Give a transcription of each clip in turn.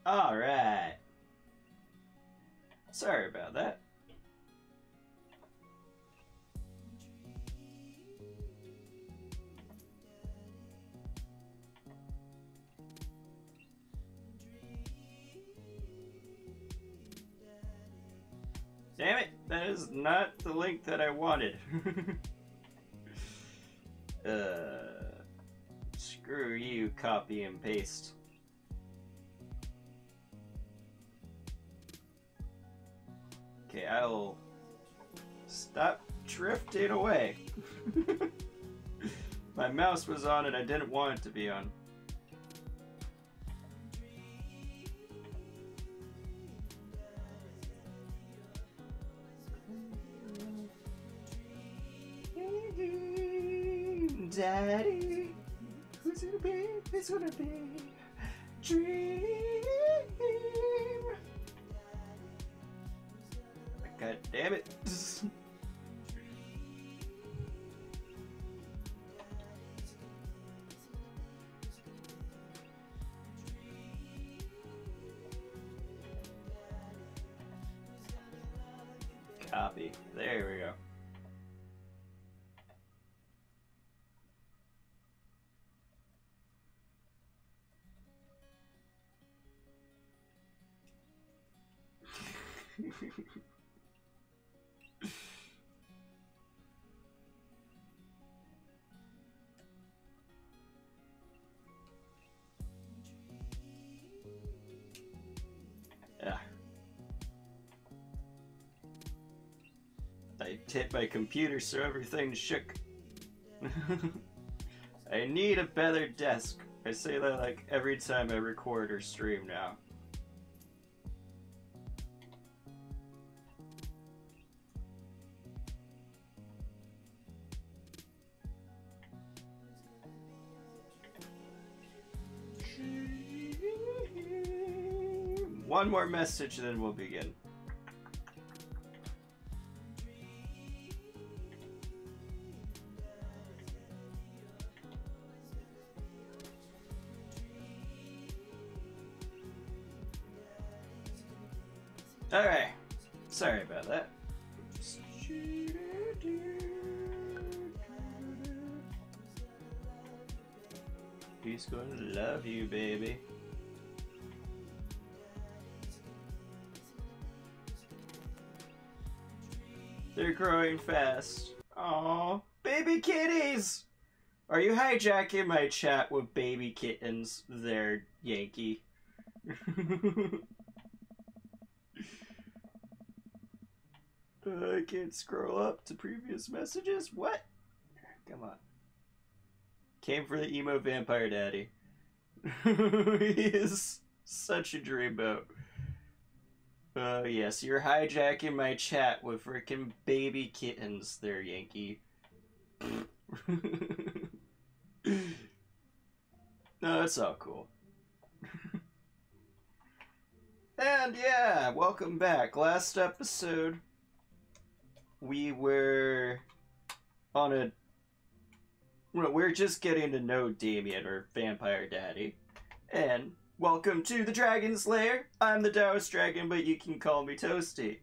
Alright. Sorry about that. Damn it, that is not the link that I wanted. Screw you, copy and paste. Okay, I'll stop drifting away. My mouse was on and I didn't want it to be on. Daddy, who's gonna be? It's gonna be dream. God damn it. Copy. There we go. Yeah. I hit my computer so everything shook. I need a better desk. I say that like every time I record or stream now. One more message, then we'll begin. Alright, sorry about that. He's gonna love you, baby. They're growing fast. Aww. Baby kitties! Are you hijacking my chat with baby kittens there, Yankee? I can't scroll up to previous messages? What? Come on. Came for the emo vampire daddy. He is such a dreamboat. Oh yes, you're hijacking my chat with frickin' baby kittens there, Yankee. No, it's all cool. And yeah, welcome back. Last episode, we were on a... Well, we're just getting to know Damien, or Vampire Daddy. And welcome to the Dragon's Lair. I'm the Taoist Dragon, but you can call me Toasty.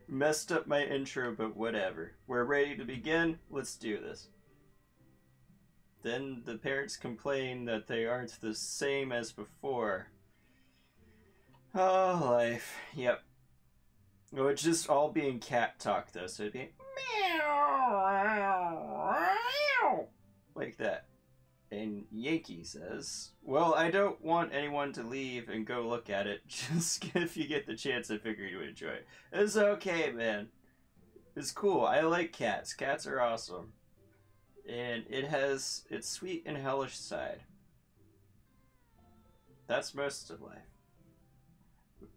Messed up my intro, but whatever. We're ready to begin. Let's do this. Then the parents complain that they aren't the same as before. Oh, life. Yep. It would just all be in cat talk, though, so it'd be meow, like that. And Yankee says, well, I don't want anyone to leave and go look at it. Just if you get the chance, I figure you would enjoy it. It's okay, man. It's cool. I like cats. Cats are awesome. And it has its sweet and hellish side. That's most of life.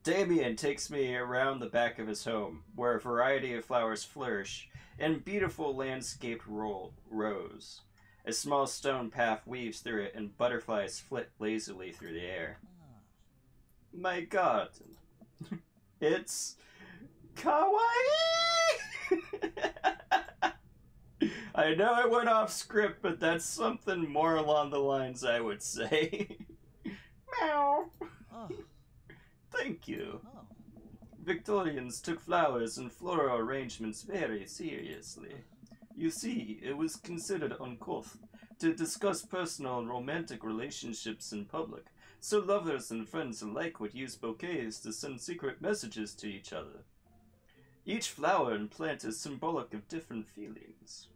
Damien takes me around the back of his home, where a variety of flowers flourish, and beautiful landscaped rows. A small stone path weaves through it, and butterflies flit lazily through the air. My god. It's... kawaii! I know I went off script, but that's something more along the lines I would say. Meow. Oh. Thank you. Oh. Victorians took flowers and floral arrangements very seriously. You see, it was considered uncouth to discuss personal and romantic relationships in public, so lovers and friends alike would use bouquets to send secret messages to each other. Each flower and plant is symbolic of different feelings.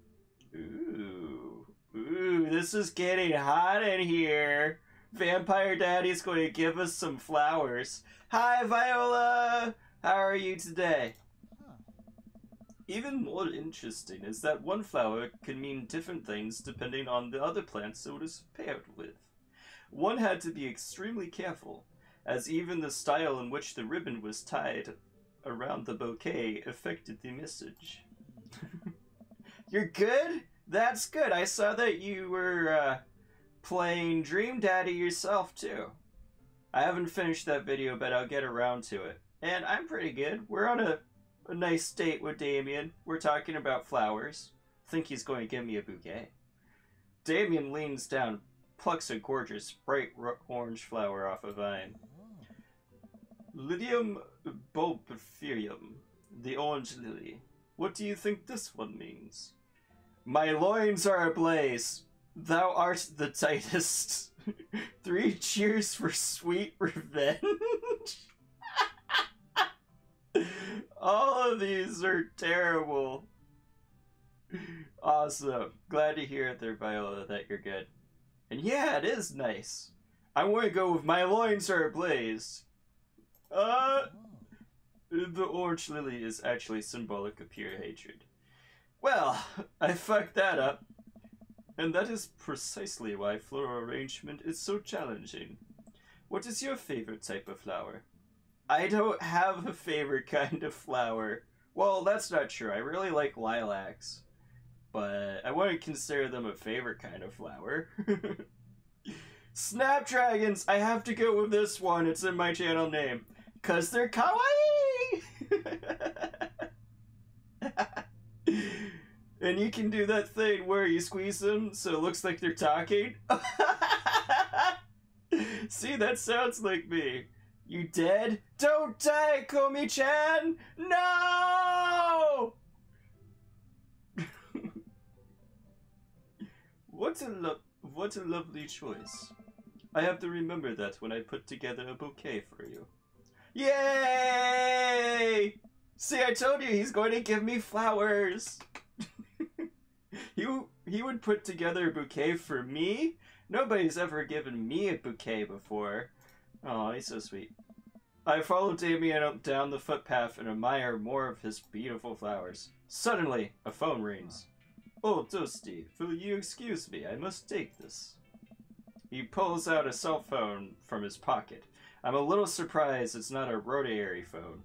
Ooh. Ooh, this is getting hot in here. Vampire Daddy's going to give us some flowers. Hi, Viola! How are you today? Huh. Even more interesting is that one flower can mean different things depending on the other plants it was paired with. One had to be extremely careful, as even the style in which the ribbon was tied around the bouquet affected the message. You're good? That's good. I saw that you were playing Dream Daddy yourself too. I haven't finished that video, but I'll get around to it. And I'm pretty good. We're on a nice date with Damien. We're talking about flowers. I think he's going to give me a bouquet. Damien leans down, plucks a gorgeous, bright orange flower off a vine. Lydium bulbiferium, the orange lily. What do you think this one means? My loins are ablaze. Thou art the tightest. 3 cheers for sweet revenge. All of these are terrible. Awesome. Glad to hear it there, Viola, that you're good. And yeah, it is nice. I'm going to go with my loins are ablaze. The orange lily is actually symbolic of pure hatred. Well, I fucked that up. And that is precisely why floral arrangement is so challenging. What is your favorite type of flower? I don't have a favorite kind of flower. Well, that's not true. I really like lilacs. But I wouldn't consider them a favorite kind of flower. Snapdragons! I have to go with this one. It's in my channel name. 'Cause they're kawaii! And you can do that thing where you squeeze them so it looks like they're talking. See, that sounds like me. You dead? Don't die, Komi-chan! No! What a lovely choice. I have to remember that when I put together a bouquet for you. Yay! See, I told you he's going to give me flowers. He would put together a bouquet for me? Nobody's ever given me a bouquet before. Oh, he's so sweet. I follow Damien down the footpath and admire more of his beautiful flowers. Suddenly, a phone rings. Oh, Toasty, will you excuse me? I must take this. He pulls out a cell phone from his pocket. I'm a little surprised it's not a rotary phone.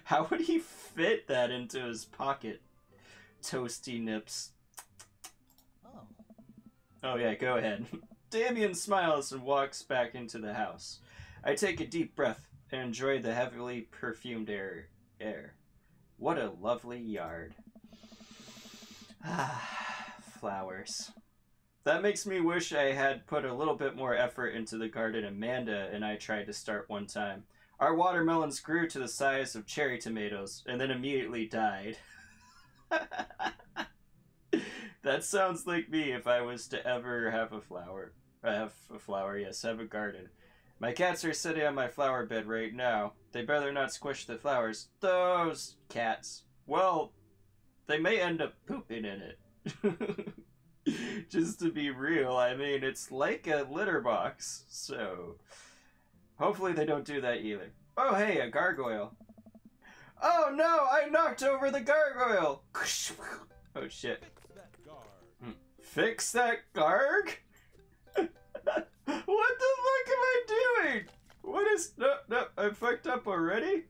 How would he fit that into his pocket? Toasty nips. Oh yeah, go ahead. Damien smiles and walks back into the house. I take a deep breath and enjoy the heavily perfumed air. What a lovely yard. Ah, flowers. That makes me wish I had put a little bit more effort into the garden Amanda and I tried to start one time. Our watermelons grew to the size of cherry tomatoes and then immediately died. That sounds like me if I was to ever have a flower. Have a garden. My cats are sitting on my flower bed right now. They better not squish the flowers. Those cats. Well, they may end up pooping in it. Just to be real, I mean, it's like a litter box, so hopefully they don't do that either. Oh, hey, a gargoyle. Oh no, I knocked over the gargoyle! Oh shit. Fix that garg? What the fuck am I doing? What is... No, I fucked up already?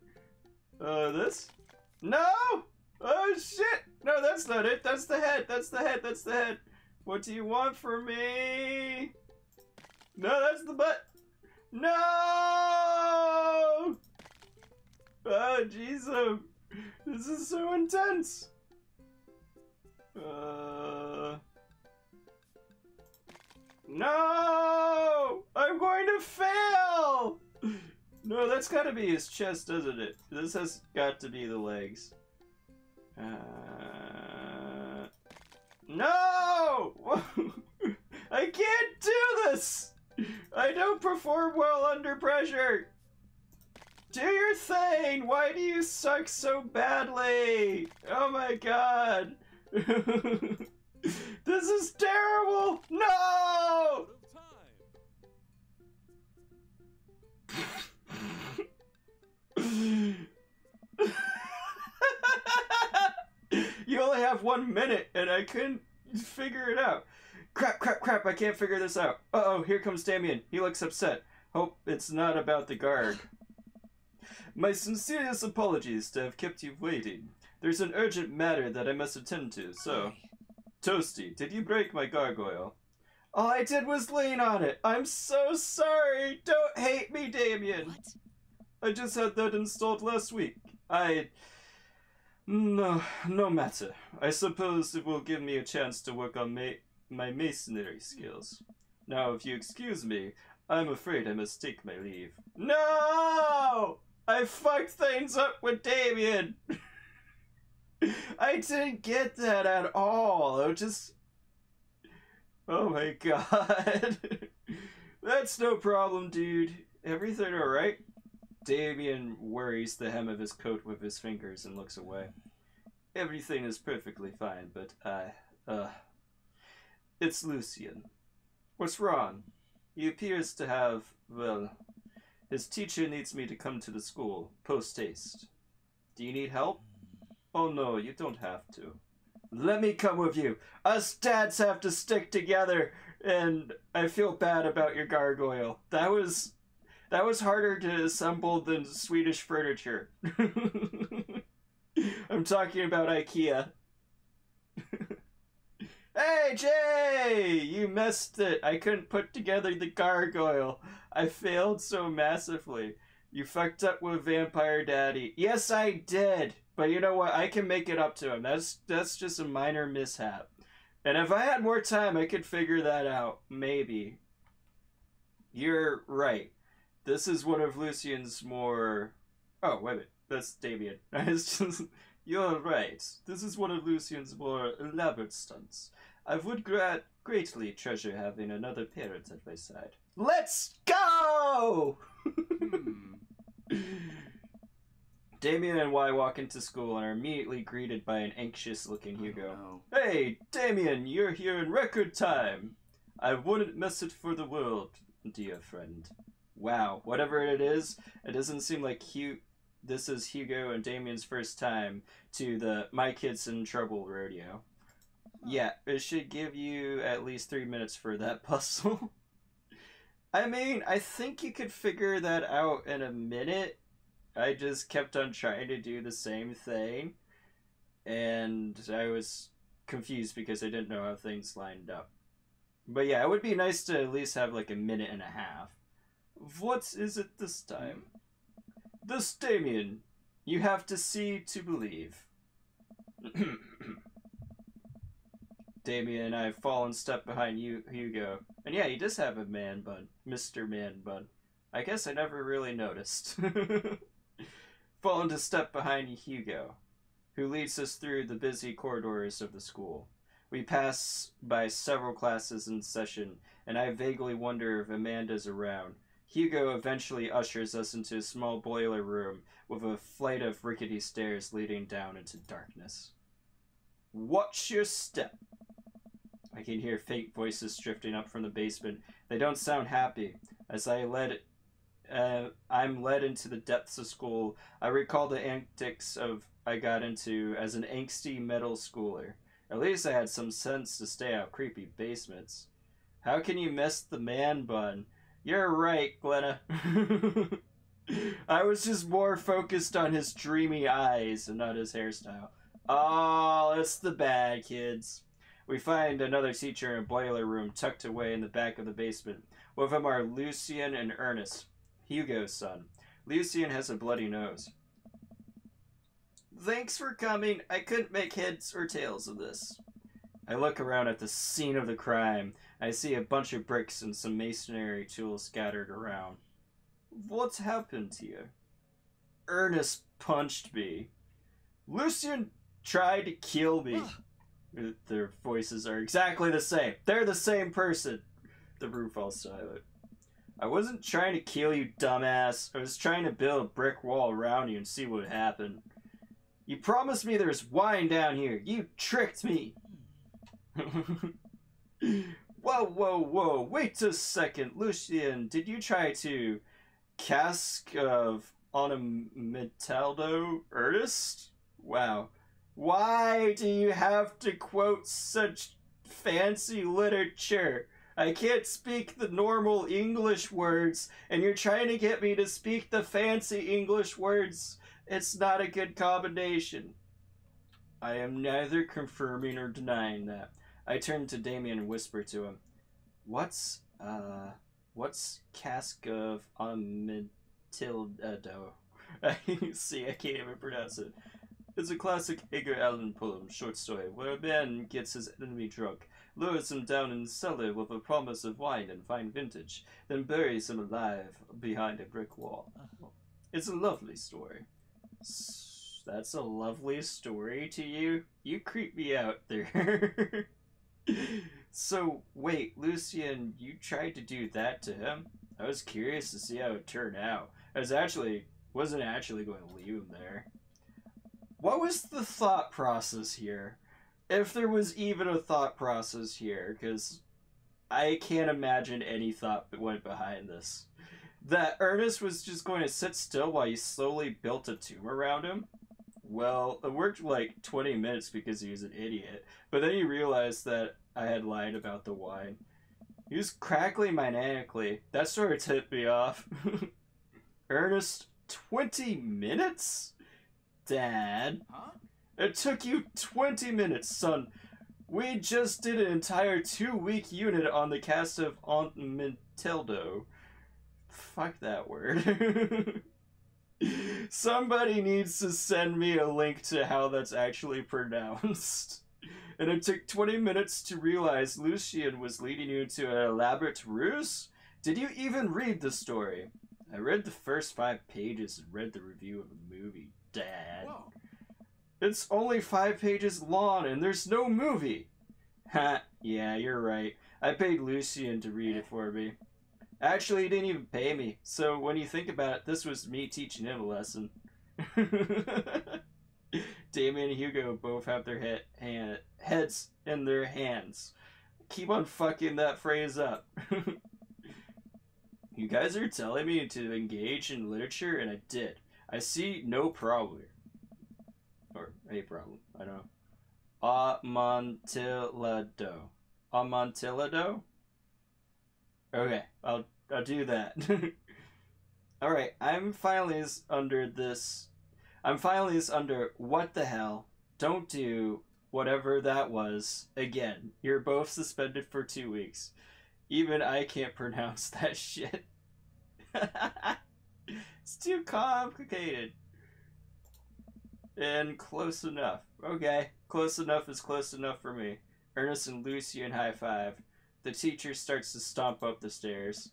This? No! Oh shit! No, that's not it. That's the head. That's the head. That's the head. What do you want from me? No, that's the butt. No! Oh, jeez. This is so intense. No! I'm going to fail! No, that's gotta be his chest, doesn't it? This has got to be the legs. No! I can't do this! I don't perform well under pressure! Do your thing! Why do you suck so badly? Oh my god! This is terrible! No! You only have 1 minute and I couldn't figure it out. Crap, crap, crap, I can't figure this out. Uh-oh, here comes Damien. He looks upset. Hope it's not about the guard. My sincerest apologies to have kept you waiting. There's an urgent matter that I must attend to, so... Toasty, did you break my gargoyle? All I did was lean on it. I'm so sorry. Don't hate me, Damien. What? I just had that installed last week. No matter. I suppose it will give me a chance to work on my masonry skills. Now, if you excuse me, I'm afraid I must take my leave. No! I fucked things up with Damien! I didn't get that at all. I just... Oh my god. That's no problem, dude. Everything alright? Damien worries the hem of his coat with his fingers and looks away. Everything is perfectly fine, but it's Lucien. What's wrong? He appears to have, well, his teacher needs me to come to the school, post-haste. Do you need help? Oh no, you don't have to. Let me come with you. Us dads have to stick together, and I feel bad about your gargoyle. That was harder to assemble than Swedish furniture. I'm talking about IKEA. Hey, Jay! You missed it. I couldn't put together the gargoyle. I failed so massively. You fucked up with Vampire Daddy. Yes, I did. But you know what? I can make it up to him. That's just a minor mishap. And if I had more time, I could figure that out. Maybe. You're right. This is one of Lucien's more... Oh, wait a minute. That's Damien. It's just... You're right. This is one of Lucien's more elaborate stunts. I would greatly treasure having another parent at my side. Let's go! Damien and Y walk into school and are immediately greeted by an anxious-looking Hugo. Oh, no. Hey, Damien, you're here in record time. I wouldn't miss it for the world, dear friend. Wow, whatever it is, it doesn't seem like this is Hugo and Damien's first time to the My Kid's in Trouble rodeo. Yeah, it should give you at least 3 minutes for that puzzle. I mean, I think you could figure that out in a minute. I just kept on trying to do the same thing, and I was confused because I didn't know how things lined up. But yeah, it would be nice to at least have like a minute and a half. What is it this time? This Damien. You have to see to believe. Damien and I have fallen step behind you, Hugo. And yeah, he does have a man bun. Mr. Man bun. I guess I never really noticed. Fallen to step behind Hugo, who leads us through the busy corridors of the school. We pass by several classes in session, and I vaguely wonder if Amanda's around. Hugo eventually ushers us into a small boiler room with a flight of rickety stairs leading down into darkness. Watch your step. I can hear faint voices drifting up from the basement. They don't sound happy. As I'm led into the depths of school, I recall the antics I got into as an angsty middle schooler. At least I had some sense to stay out creepy basements. How can you miss the man bun? You're right, Glenna. I was just more focused on his dreamy eyes and not his hairstyle. Oh, it's the bad kids. We find another teacher in a boiler room tucked away in the back of the basement. With him are Lucien and Ernest, Hugo's son. Lucien has a bloody nose. Thanks for coming. I couldn't make heads or tails of this. I look around at the scene of the crime. I see a bunch of bricks and some masonry tools scattered around. What's happened here? Ernest punched me. Lucian tried to kill me. Their voices are exactly the same. They're the same person. The room falls silent. I wasn't trying to kill you, dumbass. I was trying to build a brick wall around you and see what would happen. You promised me there's wine down here. You tricked me. Whoa, whoa, whoa. Wait a second. Lucian, did you try to cask of Onometaldo Ernest? Wow. Why do you have to quote such fancy literature? I can't speak the normal English words, and you're trying to get me to speak the fancy English words. It's not a good combination. I am neither confirming or denying that. I turn to Damien and whisper to him, What's cask of Onometaldo? See, I can't even pronounce it. It's a classic Edgar Allan Poe short story where a man gets his enemy drunk, lures him down in the cellar with a promise of wine and fine vintage, then buries him alive behind a brick wall. It's a lovely story. That's a lovely story to you? You creep me out there. So, wait, Lucian, you tried to do that to him? I was curious to see how it turned out. Wasn't actually going to leave him there. What was the thought process here? If there was even a thought process here, because I can't imagine any thought that went behind this. That Ernest was just going to sit still while you slowly built a tomb around him? Well, it worked like 20 minutes because he was an idiot, but then he realized that I had lied about the wine. He was crackling maniacally. That sort of tipped me off. Ernest, 20 minutes? Dad? Huh? It took you 20 minutes, son. We just did an entire 2-week unit on the cast of Aunt Matildo. Fuck that word. Somebody needs to send me a link to how that's actually pronounced. And it took 20 minutes to realize Lucian was leading you into an elaborate ruse? Did you even read the story? I read the first 5 pages and read the review of the movie, Dad. Whoa. It's only 5 pages long and there's no movie. Ha, yeah, you're right. I paid Lucian to read it for me. Actually, he didn't even pay me, so when you think about it, this was me teaching him a lesson. Damien and Hugo both have their heads in their hands. Keep on fucking that phrase up. You guys are telling me to engage in literature, and I did. I see no problem. Or a problem. I don't know. Amontillado. Amontillado? Okay, I'll do that. Alright, I'm finally under what the hell? Don't do whatever that was again. You're both suspended for 2 weeks. Even I can't pronounce that shit. It's too complicated. And close enough. Okay, close enough is close enough for me. Ernest and Lucian high five. The teacher starts to stomp up the stairs.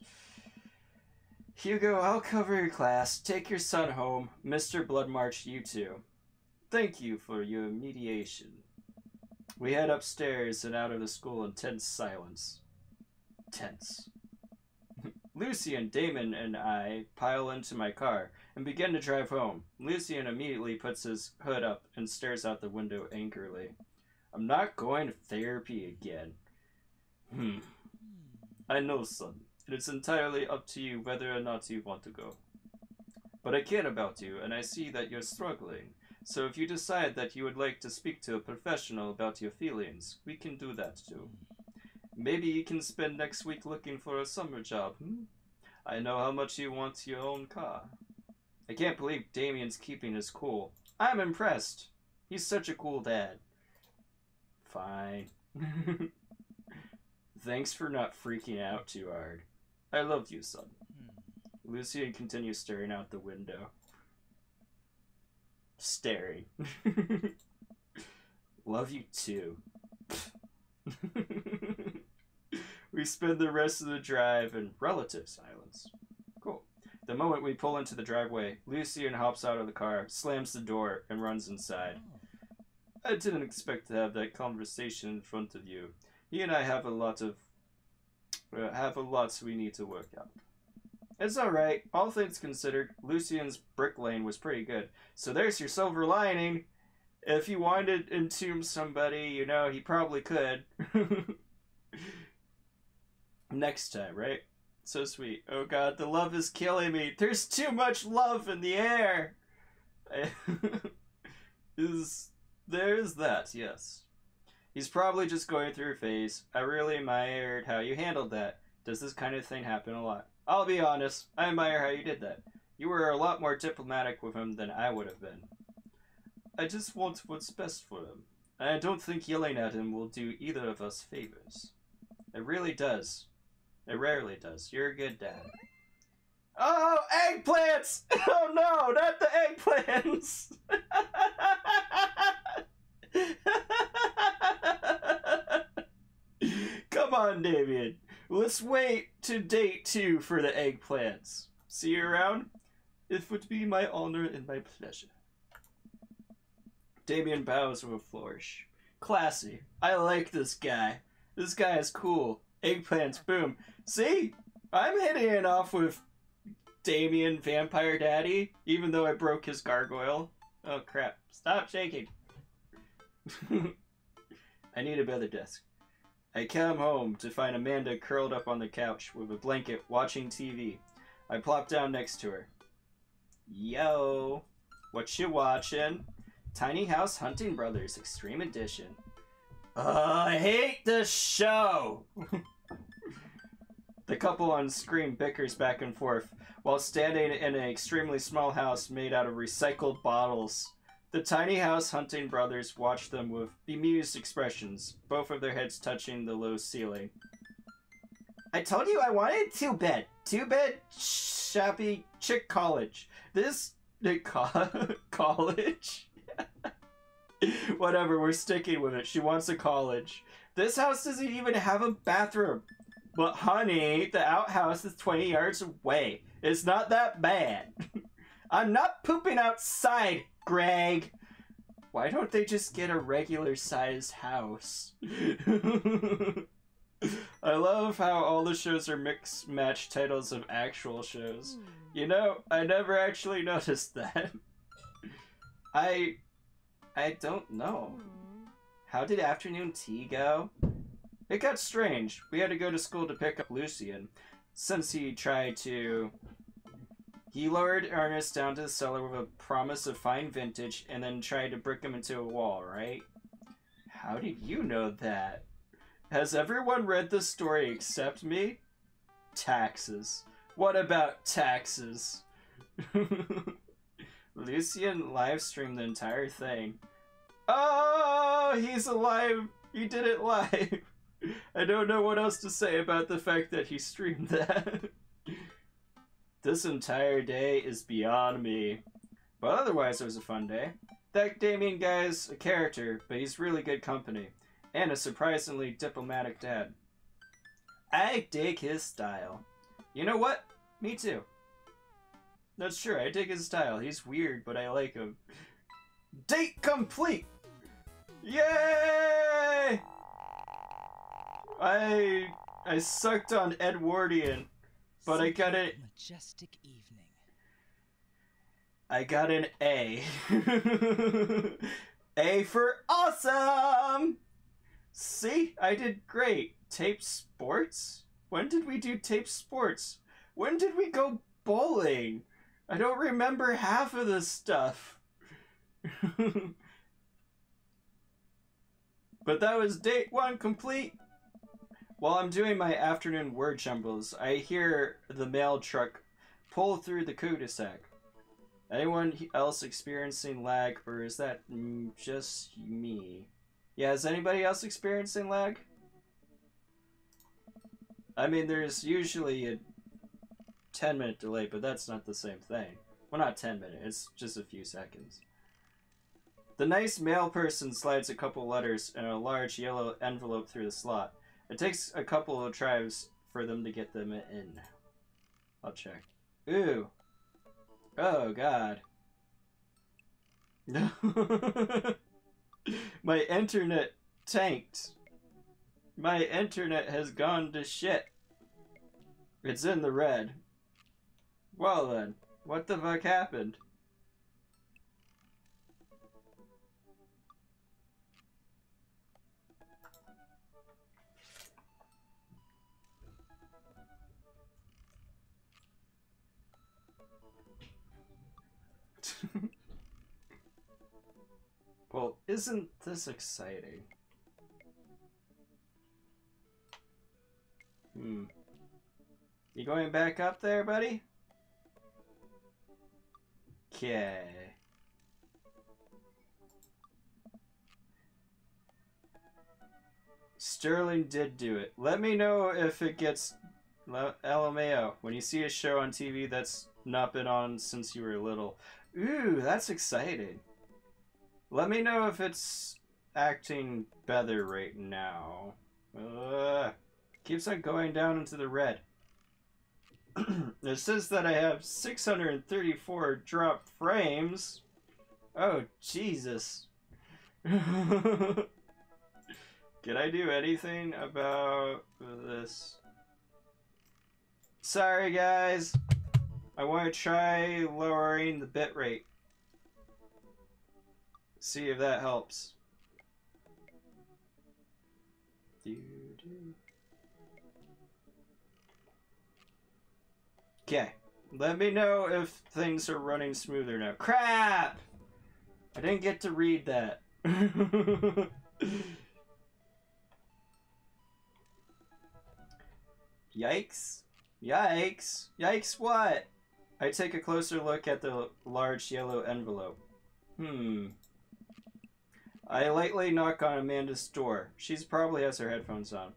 Hugo, I'll cover your class. Take your son home. Mr. Bloodmarch, you too. Thank you for your mediation. We head upstairs and out of the school in tense silence. Tense. Lucian, Damon, and I pile into my car and begin to drive home. Lucian immediately puts his hood up and stares out the window angrily. I'm not going to therapy again. I know, son. It is entirely up to you whether or not you want to go. But I care about you, and I see that you're struggling. So if you decide that you would like to speak to a professional about your feelings, we can do that too. Maybe you can spend next week looking for a summer job, I know how much you want your own car. I can't believe Damien's keeping his cool. I'm impressed. He's such a cool dad. Fine. Thanks for not freaking out too hard. I love you, son. Lucian continues staring out the window. Staring. Love you too. We spend the rest of the drive in relative silence. Cool. The moment we pull into the driveway, Lucian hops out of the car, slams the door, and runs inside. I didn't expect to have that conversation in front of you. He and I have a lot we need to work out. It's alright. All things considered, Lucian's brick lane was pretty good. So there's your silver lining. If he wanted to entomb somebody, you know, he probably could. Next time, right? So sweet. Oh god, the love is killing me. There's too much love in the air. There's that, yes. He's probably just going through a phase. I really admired how you handled that. Does this kind of thing happen a lot? I'll be honest, I admire how you did that. You were a lot more diplomatic with him than I would have been. I just want what's best for him. And I don't think yelling at him will do either of us favors. It really does. It rarely does. You're a good dad. Oh, eggplants! Oh no, not the eggplants! Come on, Damien. Let's wait to date 2 for the eggplants. See you around? It would be my honor and my pleasure. Damien bows with a flourish. Classy. I like this guy. This guy is cool. Eggplants, boom. See? I'm hitting it off with Damien, Vampire Daddy, even though I broke his gargoyle. Oh crap. Stop shaking. I need a better desk. I come home to find Amanda curled up on the couch with a blanket watching TV. I plop down next to her. Yo, what you watching? Tiny House Hunting Brothers Extreme Edition. I hate this show! The couple on screen bickers back and forth while standing in an extremely small house made out of recycled bottles. The Tiny House Hunting Brothers watch them with bemused expressions, both of their heads touching the low ceiling. I told you I wanted 2-bed. 2-bed, shabby chick college. This... college? Whatever, we're sticking with it. She wants a college. This house doesn't even have a bathroom. But honey, the outhouse is 20 yards away. It's not that bad. I'm not pooping outside, Greg. Why don't they just get a regular-sized house? I love how all the shows are mix-match titles of actual shows. You know, I never actually noticed that. I don't know. How did afternoon tea go? It got strange. We had to go to school to pick up Lucian, since he tried to... He lured Ernest down to the cellar with a promise of fine vintage and then tried to brick him into a wall, right? How did you know that? Has everyone read this story except me? Taxes. What about taxes? Lucian live streamed the entire thing. Oh, he's alive! He did it live! I don't know what else to say about the fact that he streamed that. This entire day is beyond me. But otherwise it was a fun day. That Damien guy's a character, but he's really good company. And a surprisingly diplomatic dad. I dig his style. You know what? Me too. That's true, I dig his style. He's weird, but I like him. Date complete! Yay! I sucked on Edwardian, but I got it. Majestic evening. I got an A. A for awesome! See? I did great. Tape sports? When did we do tape sports? When did we go bowling? I don't remember half of this stuff. But that was date 1 complete. While I'm doing my afternoon word jumbles, I hear the mail truck pull through the cul-de-sac. Anyone else experiencing lag, or is that just me? Yeah, is anybody else experiencing lag? I mean, there's usually a 10-minute delay, but that's not the same thing. Well, not 10 minutes, it's just a few seconds. The nice male person slides a couple letters in a large yellow envelope through the slot. It takes a couple of tries for them to get them in. I'll check. Ooh. Oh, God. My internet tanked. My internet has gone to shit. It's in the red. Well then, what the fuck happened? Well, isn't this exciting? You going back up there, buddy? Okay. Sterling did do it. Let me know if it gets LMAO when you see a show on TV that's not been on since you were little. Ooh, that's exciting. Let me know if it's acting better right now. Keeps on going down into the red. It says that I have 634 dropped frames. Oh, Jesus. Can I do anything about this? Sorry, guys. I want to try lowering the bitrate. See if that helps. Okay. Let me know if things are running smoother now. Crap! I didn't get to read that. Yikes. Yikes. Yikes what? I take a closer look at the large yellow envelope. I lightly knock on Amanda's door. She probably has her headphones on.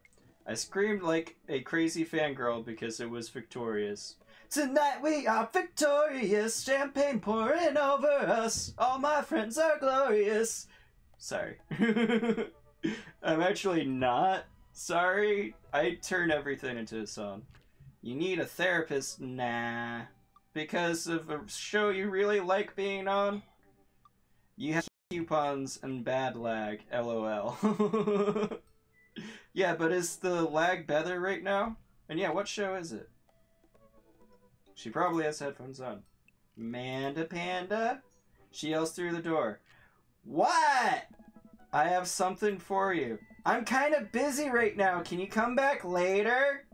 I screamed like a crazy fangirl because it was Victoria's. Tonight we are victorious, champagne pouring over us. All my friends are glorious. Sorry. I'm actually not sorry. I turn everything into a song. You need a therapist? Nah. Because of a show you really like being on? You have coupons and bad lag, LOL. Yeah, but is the lag better right now? And yeah, what show is it? She probably has headphones on. Manda Panda? She yells through the door. What? I have something for you. I'm kind of busy right now. Can you come back later?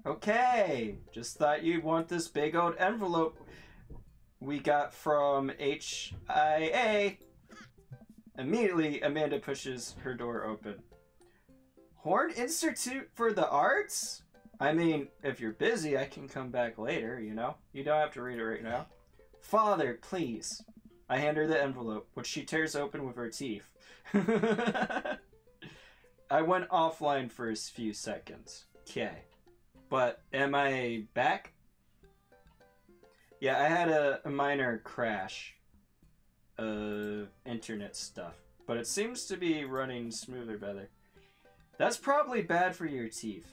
Okay. Just thought you'd want this big old envelope we got from HIA. Immediately, Amanda pushes her door open. Horn Institute for the Arts? I mean, if you're busy, I can come back later, you know? You don't have to read it right now. Father, please. I hand her the envelope, which she tears open with her teeth. I went offline for a few seconds. Okay. But am I back? Yeah, I had a minor crash of internet stuff. But it seems to be running smoother better. That's probably bad for your teeth.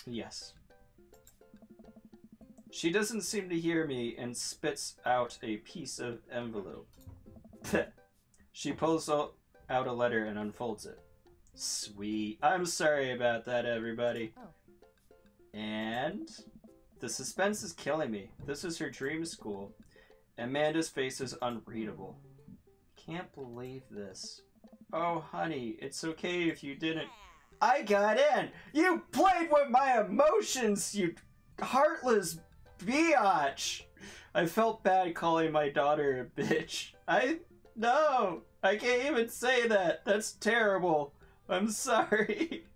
Yes. She doesn't seem to hear me and spits out a piece of envelope. She pulls out a letter and unfolds it. Sweet. I'm sorry about that, everybody. Oh. And the suspense is killing me. This is her dream school. Amanda's face is unreadable. Can't believe this. Oh, honey, it's okay if you didn't. I got in! You played with my emotions, you heartless biatch! I felt bad calling my daughter a bitch. No! I can't even say that. That's terrible. I'm sorry.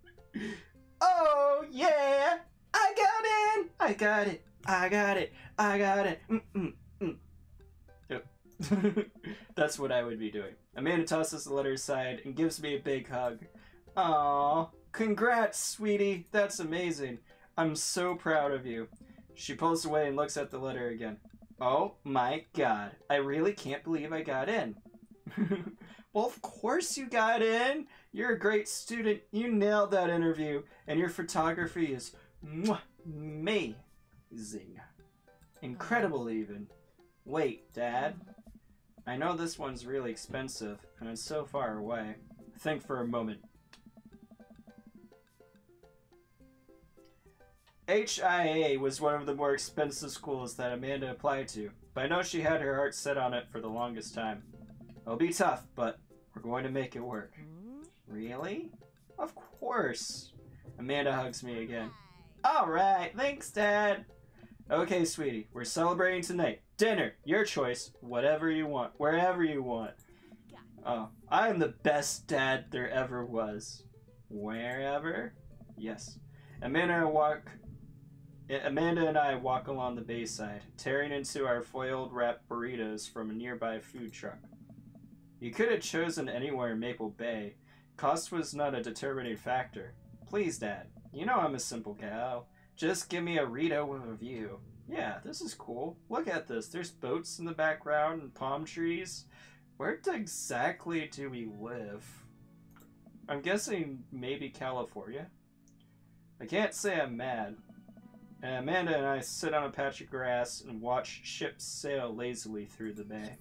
Oh, yeah! I got in! I got it. I got it. I got it. That's what I would be doing. Amanda tosses the letter aside and gives me a big hug. Aww. Congrats, sweetie. That's amazing. I'm so proud of you. She pulls away and looks at the letter again. Oh my god. I really can't believe I got in. Well, of course you got in. You're a great student. You nailed that interview. And your photography is amazing. Incredible, even. Wait, Dad. I know this one's really expensive, and it's so far away. Think for a moment. HIA was one of the more expensive schools that Amanda applied to, but I know she had her heart set on it for the longest time. It'll be tough, but we're going to make it work. Really? Of course. Amanda hugs me again. Alright, thanks, Dad. Okay, sweetie, we're celebrating tonight. Dinner, your choice, whatever you want, wherever you want. Oh, I am the best dad there ever was. Wherever? Yes. Amanda and I walk along the bayside, tearing into our foiled wrapped burritos from a nearby food truck. You could have chosen anywhere in Maple Bay. Cost was not a determining factor. Please, Dad. You know I'm a simple gal. Just give me a Rito with a view. Yeah, this is cool. Look at this. There's boats in the background and palm trees. Where exactly do we live? I'm guessing maybe California. I can't say I'm mad. And Amanda and I sit on a patch of grass and watch ships sail lazily through the bay.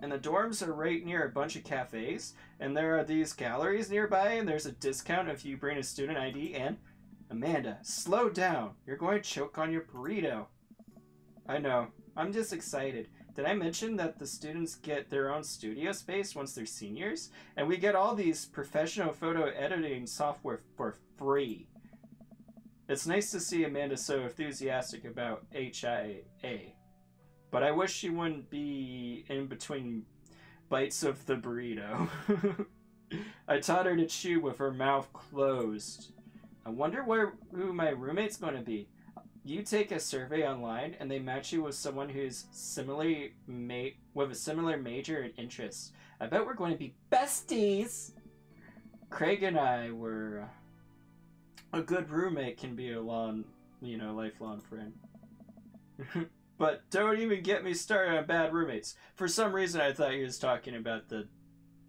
And the dorms are right near a bunch of cafes, and there are these galleries nearby, and there's a discount if you bring a student ID, and... Amanda, slow down. You're going to choke on your burrito. I know. I'm just excited. Did I mention that the students get their own studio space once they're seniors? And we get all these professional photo editing software for free. It's nice to see Amanda so enthusiastic about HIA. But I wish she wouldn't be in between bites of the burrito. I taught her to chew with her mouth closed. I wonder who my roommate's going to be. You take a survey online, and they match you with someone who's with a similar major and interests. I bet we're going to be besties. Craig and I were a good roommate can be a lifelong friend. But don't even get me started on bad roommates. For some reason, I thought he was talking about the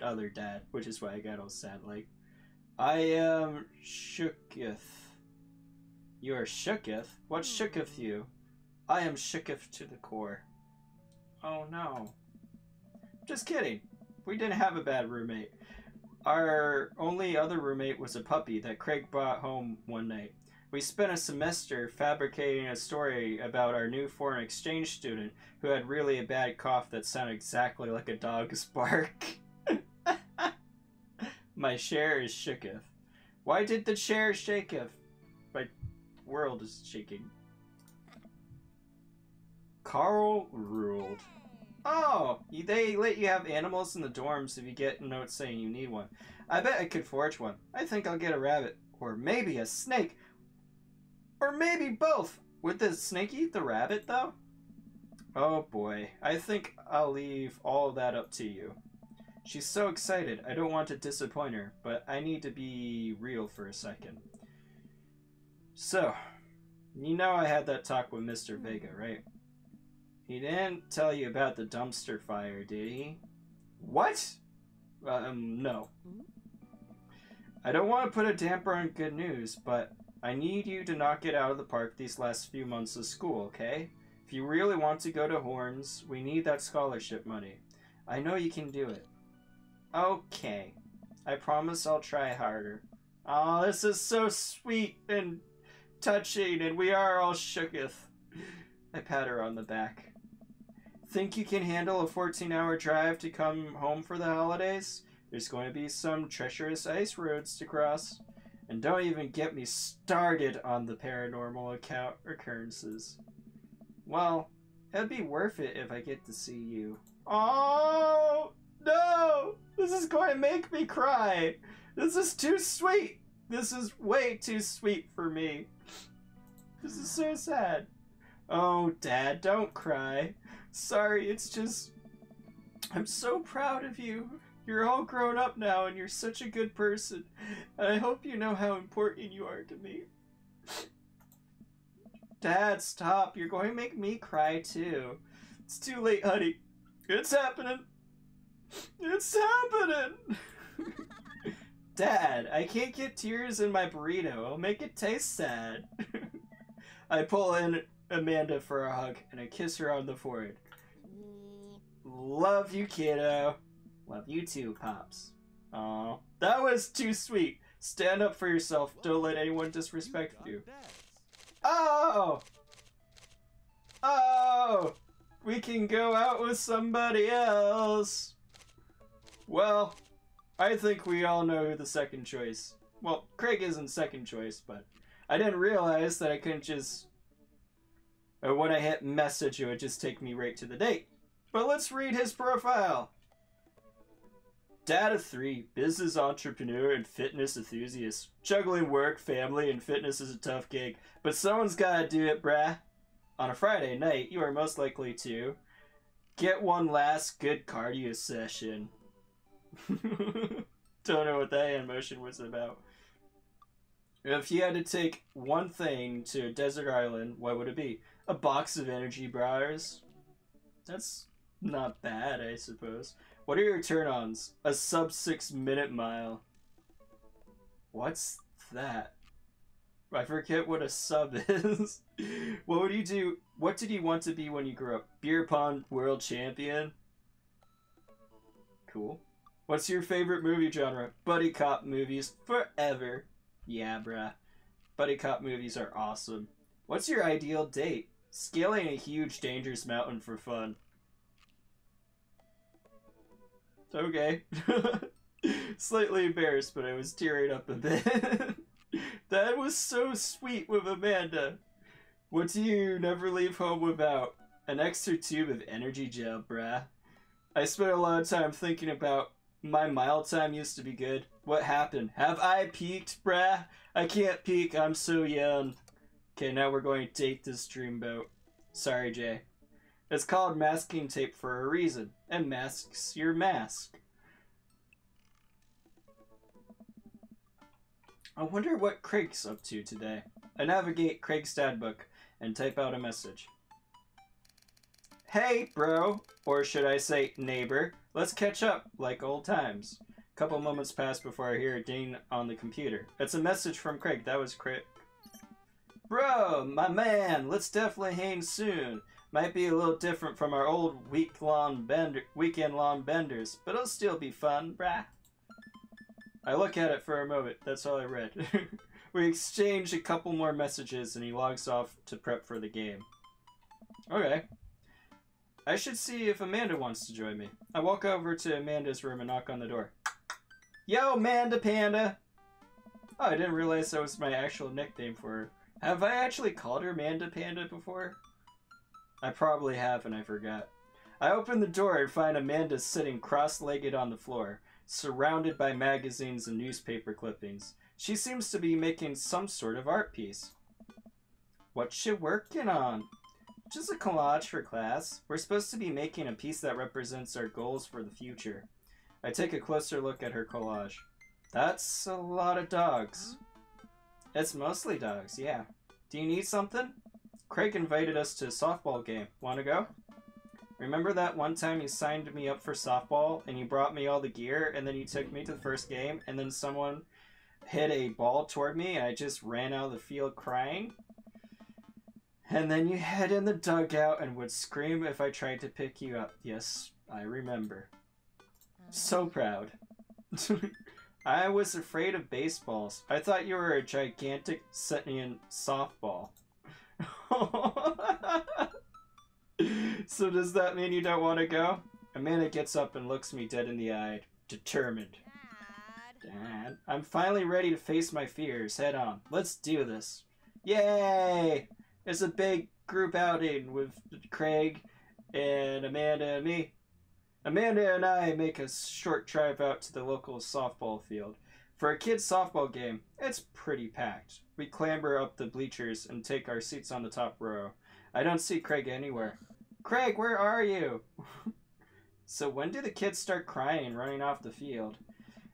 other dad, which is why I got all sad. Like, I am shooketh. You are shooketh? What shooketh you? I am shooketh to the core. Oh no. Just kidding. We didn't have a bad roommate. Our only other roommate was a puppy that Craig brought home one night. We spent a semester fabricating a story about our new foreign exchange student who had really a bad cough that sounded exactly like a dog's bark. My chair is shooketh. Why did the chair shaketh? My world is shaking. Carl ruled. Oh, they let you have animals in the dorms if you get a note saying you need one. I bet I could forge one. I think I'll get a rabbit. Or maybe a snake. Or maybe both. Would the snake eat the rabbit, though? Oh boy. I think I'll leave all that up to you. She's so excited. I don't want to disappoint her, but I need to be real for a second. So, you know I had that talk with Mr. Vega, right? He didn't tell you about the dumpster fire, did he? What? No. I don't want to put a damper on good news, but I need you to knock it out of the park these last few months of school, okay? If you really want to go to Horns, we need that scholarship money. I know you can do it. Okay. I promise I'll try harder. Oh, this is so sweet and touching, and we are all shooketh. I pat her on the back. Think you can handle a 14-hour drive to come home for the holidays? There's going to be some treacherous ice roads to cross. And don't even get me started on the paranormal occurrences. Well, it'd be worth it if I get to see you. Oh, no! This is going to make me cry. This is too sweet. This is way too sweet for me. This is so sad. Oh, Dad, don't cry. Sorry, it's just... I'm so proud of you. You're all grown up now, and you're such a good person. And I hope you know how important you are to me. Dad, stop. You're going to make me cry, too. It's too late, honey. It's happening. It's happening. Dad, I can't get tears in my burrito. It'll make it taste sad. I pull in Amanda for a hug and I kiss her on the forehead. Love you, kiddo. Love you too, Pops. Aw, that was too sweet. Stand up for yourself. Don't let anyone disrespect you. Oh! Oh! We can go out with somebody else. Well, I think we all know who the second choice. Well, Craig isn't second choice, but I didn't realize that I couldn't just... Or when I hit message, it would just take me right to the date. But let's read his profile. Dad of 3, business entrepreneur and fitness enthusiast. Juggling work, family, and fitness is a tough gig, but someone's gotta do it, brah. On a Friday night, you are most likely to get one last good cardio session. Don't know what that emotion was about. If you had to take one thing to a desert island, what would it be? A box of energy bars? That's not bad, I suppose. What are your turn-ons? A sub 6 minute mile. What's that? I forget what a sub is. What would you do? What did you want to be when you grew up? Beer pong world champion? Cool. What's your favorite movie genre? Buddy cop movies forever. Yeah, bruh. Buddy cop movies are awesome. What's your ideal date? Scaling a huge dangerous mountain for fun. Okay. Slightly embarrassed, but I was tearing up a bit. That was so sweet with Amanda. What do you never leave home without? An extra tube of energy gel, brah. I spent a lot of time thinking about my mile time used to be good. What happened? Have I peaked, brah? I can't peak, I'm so young. Okay, now we're going to date this dreamboat. Sorry, Jay. It's called masking tape for a reason. It masks your mask. I wonder what Craig's up to today. I navigate Craig's dad book and type out a message. Hey, bro. Or should I say neighbor. Let's catch up like old times. Couple moments pass before I hear a ding on the computer. It's a message from Craig. That was Craig. Bro, my man, let's definitely hang soon. Might be a little different from our old weekend-long benders, but it'll still be fun, brah. I look at it for a moment. That's all I read. We exchange a couple more messages and he logs off to prep for the game. Okay. I should see if Amanda wants to join me. I walk over to Amanda's room and knock on the door. Yo, Amanda Panda! Oh, I didn't realize that was my actual nickname for her. Have I actually called her Amanda Panda before? I probably have and I forgot. I open the door and find Amanda sitting cross-legged on the floor, surrounded by magazines and newspaper clippings. She seems to be making some sort of art piece. What's she working on? Just a collage for class. We're supposed to be making a piece that represents our goals for the future. I take a closer look at her collage. That's a lot of dogs. It's mostly dogs, yeah. Do you need something? Craig invited us to a softball game. Wanna go? Remember that one time you signed me up for softball and you brought me all the gear and then you took me to the first game and then someone hit a ball toward me and I just ran out of the field crying? And then you hid in the dugout and would scream if I tried to pick you up. Yes, I remember. So proud. I was afraid of baseballs. I thought you were a gigantic sentient softball. So does that mean you don't want to go? Amanda gets up and looks me dead in the eye, determined. Dad, I'm finally ready to face my fears head on. Let's do this. Yay! It's a big group outing with Craig and Amanda and me. Amanda and I make a short drive out to the local softball field. For a kid's softball game, it's pretty packed. We clamber up the bleachers and take our seats on the top row. I don't see Craig anywhere. Craig, where are you? So when do the kids start crying and running off the field?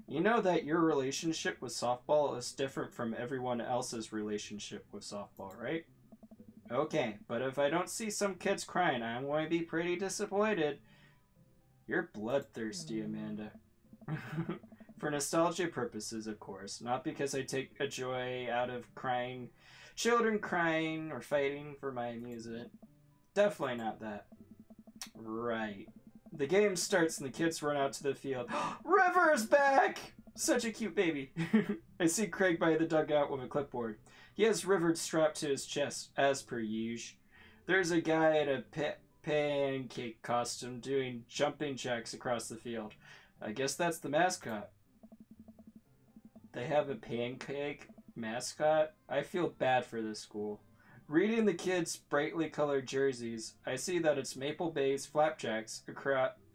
You know that your relationship with softball is different from everyone else's relationship with softball, right? Okay, but if I don't see some kids crying, I'm going to be pretty disappointed. You're bloodthirsty, Amanda. For nostalgia purposes, of course. Not because I take a joy out of crying, children crying or fighting for my amusement. Definitely not that. Right. The game starts and the kids run out to the field. River's back! Such a cute baby. I see Craig by the dugout with a clipboard. He has River strapped to his chest, as per usual. There's a guy in a pancake costume doing jumping jacks across the field. I guess that's the mascot. They have a pancake mascot? I feel bad for this school. Reading the kids' brightly colored jerseys, I see that it's Maple Bay's Flapjacks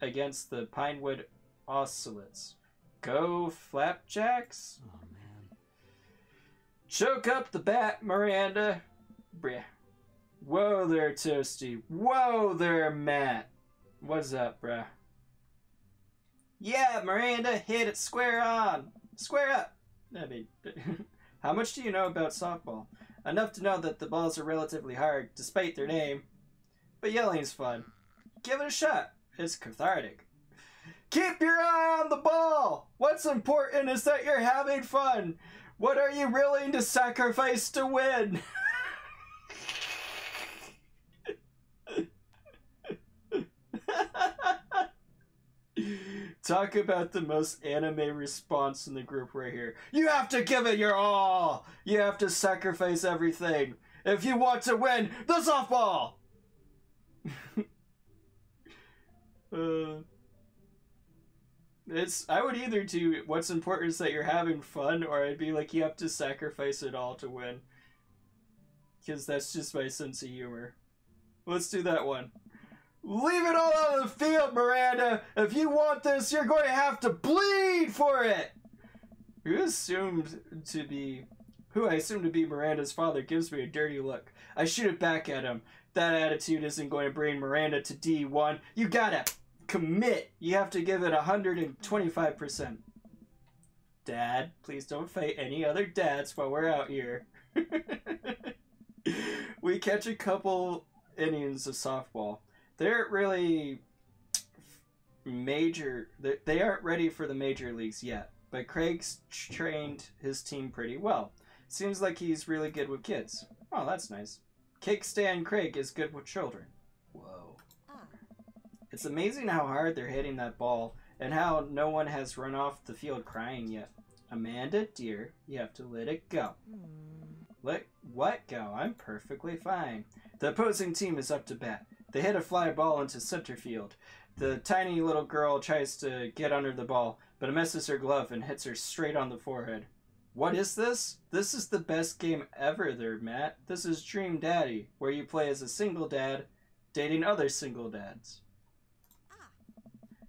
against the Pinewood Ocelots. Go Flapjacks? Oh, man. Choke up the bat, Miranda. Bruh. Whoa there, Toasty. Whoa there, Matt. What's up, bruh? Yeah, Miranda, hit it square on. Square up. I mean, how much do you know about softball? Enough to know that the balls are relatively hard, despite their name. But yelling's fun. Give it a shot. It's cathartic. Keep your eye on the ball! What's important is that you're having fun. What are you willing to sacrifice to win? Talk about the most anime response in the group right here. You have to give it your all! You have to sacrifice everything if you want to win the softball! I would either do what's important is that you're having fun, or I'd be like, you have to sacrifice it all to win. Because that's just my sense of humor. Let's do that one. Leave it all on the field, Miranda! If you want this, you're going to have to bleed for it! Who I assume to be Miranda's father gives me a dirty look. I shoot it back at him. That attitude isn't going to bring Miranda to D1. You gotta commit. You have to give it 125%. Dad, please don't fight any other dads while we're out here. We catch a couple innings of softball. They aren't really they aren't ready for the major leagues yet, but Craig's trained his team pretty well. Seems like he's really good with kids. Oh, that's nice. Cake Stand Craig is good with children. Whoa. It's amazing how hard they're hitting that ball and how no one has run off the field crying yet. Amanda, dear, you have to let it go. Let what go? I'm perfectly fine. The opposing team is up to bat. They hit a fly ball into center field. The tiny little girl tries to get under the ball, but it misses her glove and hits her straight on the forehead. What is this? This is the best game ever there, Matt. This is Dream Daddy, where you play as a single dad, dating other single dads.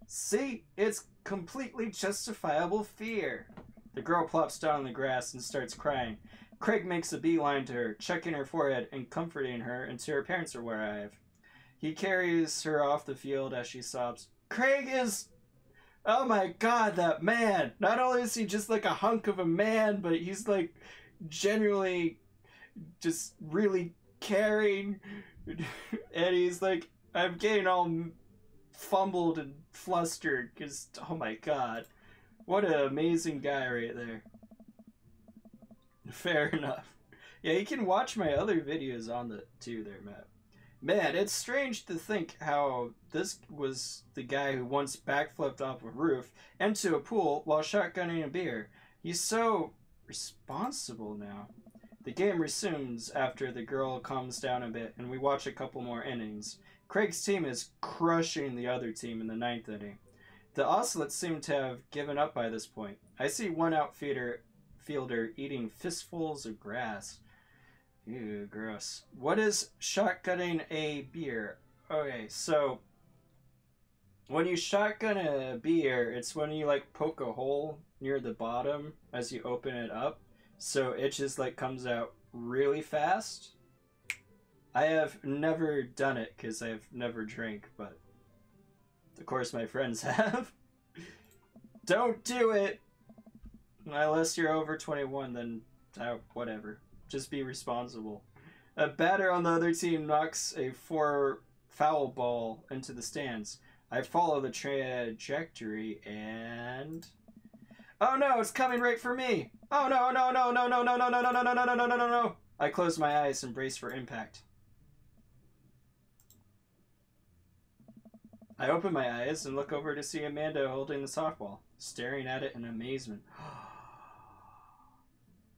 See? It's completely justifiable fear. The girl plops down on the grass and starts crying. Craig makes a beeline to her, checking her forehead and comforting her until her parents arrive. He carries her off the field as she sobs. Craig is... Oh my god, that man! Not only is he just like a hunk of a man, but he's like genuinely just really caring. And he's like, I'm getting all fumbled and flustered because, oh my god. What an amazing guy right there. Fair enough. Yeah, you can watch my other videos on the too there, Matt. Man, it's strange to think how this was the guy who once backflipped off a roof into a pool while shotgunning a beer. He's so responsible now. The game resumes after the girl calms down a bit, and we watch a couple more innings. Craig's team is crushing the other team in the 9th inning. The Ocelots seem to have given up by this point. I see one outfielder eating fistfuls of grass. Ew, gross. What is shotgunning a beer? Okay, so when you shotgun a beer, it's when you like poke a hole near the bottom as you open it up, so it just like comes out really fast. I have never done it because I've never drank, but of course my friends have. Don't do it! Unless you're over 21, then whatever. Just be responsible. A batter on the other team knocks a foul ball into the stands. I follow the trajectory and... Oh no, it's coming right for me! Oh no, no, no, no, no, no, no, no, no, no, no, no, no, no, no, no! I close my eyes and brace for impact. I open my eyes and look over to see Amanda holding the softball, staring at it in amazement.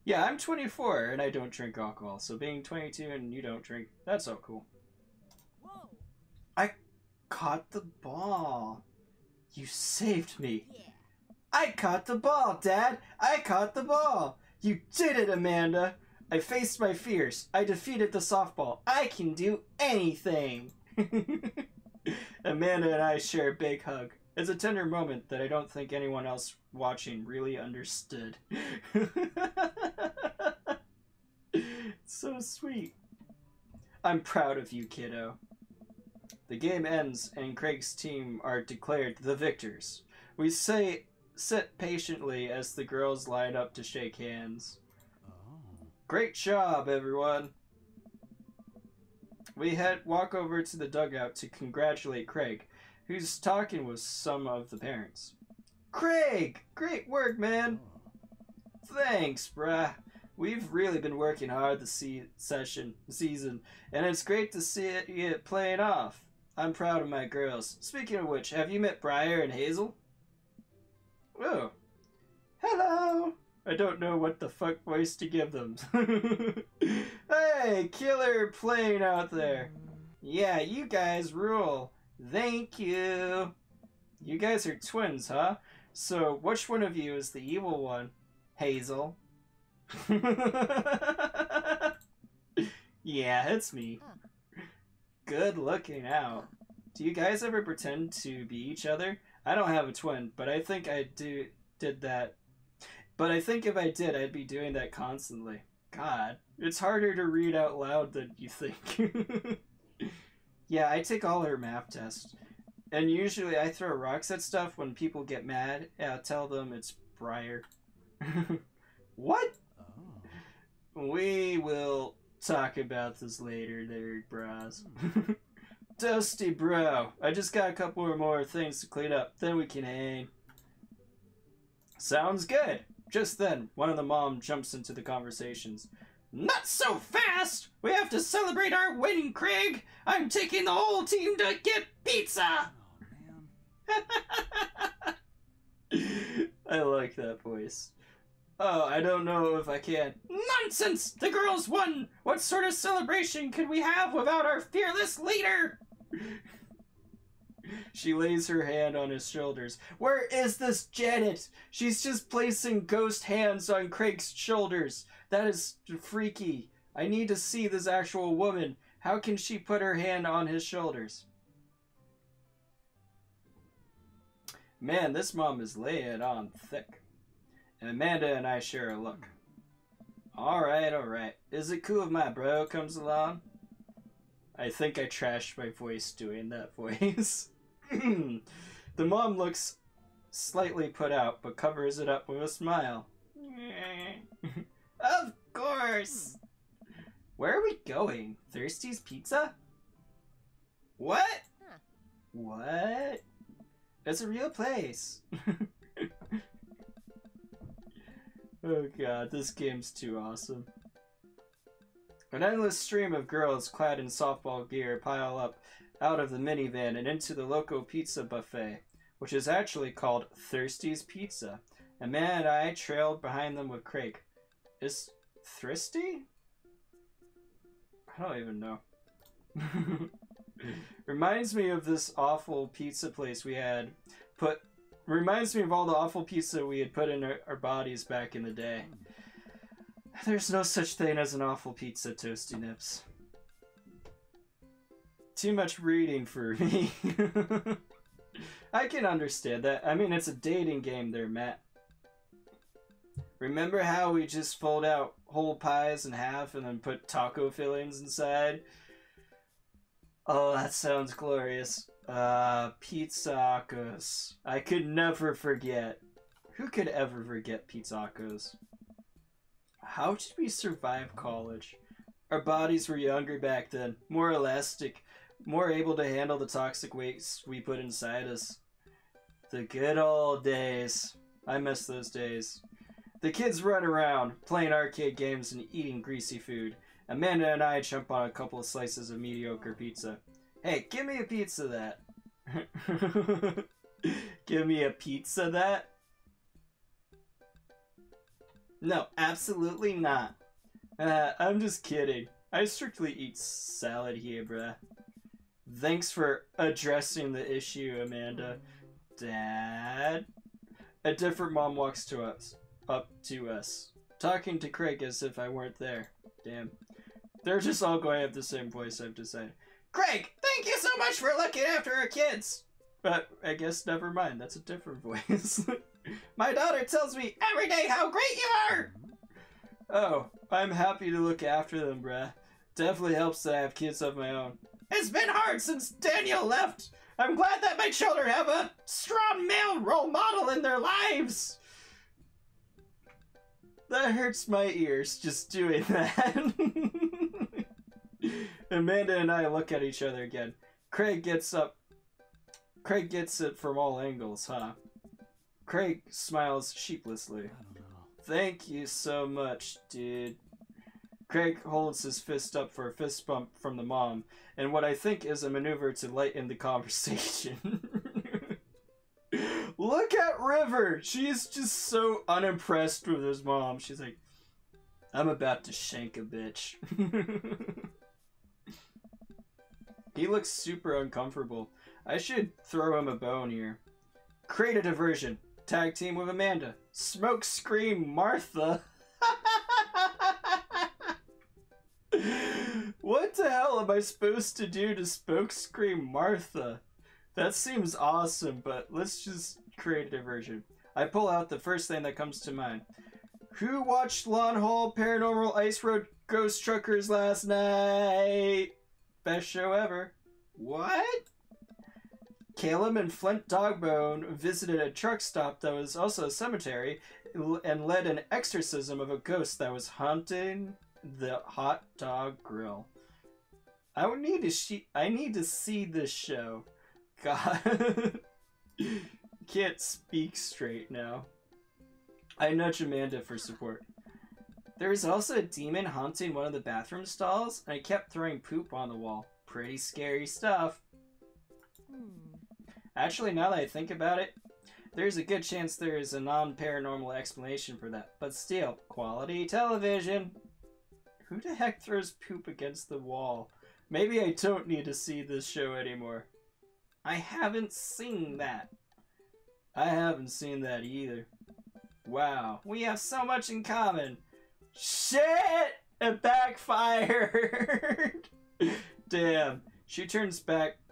Yeah, I'm 24 and I don't drink alcohol, so being 22 and you don't drink, that's so cool. Whoa. I caught the ball. You saved me. Yeah. I caught the ball, Dad. I caught the ball. You did it, Amanda. I faced my fears. I defeated the softball. I can do anything. Amanda and I share a big hug. It's a tender moment that I don't think anyone else watching really understood. So sweet. I'm proud of you, kiddo. The game ends and Craig's team are declared the victors. We sit patiently as the girls line up to shake hands. Oh. Great job, everyone. We walk over to the dugout to congratulate Craig, who's talking with some of the parents. Craig! Great work, man! Thanks, bruh. We've really been working hard this season, and it's great to see it playing off. I'm proud of my girls. Speaking of which, have you met Briar and Hazel? Oh. Hello! I don't know what the fuck voice to give them. Hey, killer plane out there. Yeah, you guys rule. Thank you. You guys are twins, huh? So, which one of you is the evil one? Hazel. Yeah, it's me. Good looking out. Do you guys ever pretend to be each other? I don't have a twin, but I think I did that. But I think if I did, I'd be doing that constantly. God, it's harder to read out loud than you think. Yeah, I take all her math tests. And usually I throw rocks at stuff when people get mad. Yeah, tell them it's Briar. What? Oh. We will talk about this later, there, bros. Toasty, bro. I just got a couple more things to clean up. Then we can hang. Sounds good. Just then, one of the mom jumps into the conversations. Not so fast! We have to celebrate our win, Craig! I'm taking the whole team to get pizza! Oh, man. I like that voice. Oh, I don't know if I can. Nonsense! The girls won! What sort of celebration could we have without our fearless leader? She lays her hand on his shoulders. Where is this Janet? She's just placing ghost hands on Craig's shoulders. That is freaky. I need to see this actual woman. How can she put her hand on his shoulders? Man, this mom is laying it on thick. And Amanda and I share a look. Alright. Is it cool if my bro comes along? I think I trashed my voice doing that voice. The mom looks slightly put out, but covers it up with a smile. Of course! Where are we going? Thirsty's Pizza? What? Huh. What? It's a real place. Oh god, this game's too awesome. An endless stream of girls clad in softball gear pile up out of the minivan and into the local pizza buffet, which is actually called Thirsty's Pizza. And man and I trailed behind them with Craig. Is Thirsty? I don't even know. Reminds me of this awful pizza place we had reminds me of all the awful pizza we had put in our bodies back in the day. There's no such thing as an awful pizza, Toasty Nips. Too much reading for me. I can understand that. I mean, it's a dating game there, Matt. Remember how we just fold out whole pies in half and then put taco fillings inside? Oh, that sounds glorious. Pizzacos. I could never forget. Who could ever forget pizzacos? How did we survive college? Our bodies were younger back then, more elastic, more able to handle the toxic waste we put inside us. The good old days. I miss those days. The kids run around, playing arcade games and eating greasy food. Amanda and I jump on a couple of slices of mediocre pizza. Hey, give me a pizza that. Give me a pizza that? No, absolutely not. I'm just kidding. I strictly eat salad here, bruh. Thanks for addressing the issue, Amanda. Dad? A different mom walks up to us, talking to Craig as if I weren't there. Damn. They're just all going to have the same voice, I've decided. Craig, thank you so much for looking after our kids! But I guess never mind, that's a different voice. My daughter tells me every day how great you are! Oh, I'm happy to look after them, bruh. Definitely helps that I have kids of my own. It's been hard since Daniel left. I'm glad that my children have a strong male role model in their lives. That hurts my ears, just doing that. Amanda and I look at each other again. Craig gets it from all angles, huh? Craig smiles sheepishly. I don't know. Thank you so much, dude. Craig holds his fist up for a fist bump from the mom, and what I think is a maneuver to lighten the conversation. Look at River! She's just so unimpressed with his mom. She's like, I'm about to shank a bitch. He looks super uncomfortable. I should throw him a bone here. Create a diversion. Tag team with Amanda. Smoke Scream Martha. What the hell am I supposed to do to Smoke Scream Martha? That seems awesome, but let's just create a diversion. I pull out the first thing that comes to mind. Who watched Lawn Hole Paranormal Ice Road Ghost Truckers last night? Best show ever. What? Caleb and Flint Dogbone visited a truck stop that was also a cemetery and led an exorcism of a ghost that was haunting the hot dog grill. I need to see this show. God. Can't speak straight now. I nudge Amanda for support. There was also a demon haunting one of the bathroom stalls, and I kept throwing poop on the wall. Pretty scary stuff. Actually, now that I think about it, there's a good chance there is a non-paranormal explanation for that. But still, quality television. Who the heck throws poop against the wall? Maybe I don't need to see this show anymore. I haven't seen that. I haven't seen that either. Wow, we have so much in common. Shit! It backfired! Damn. She turns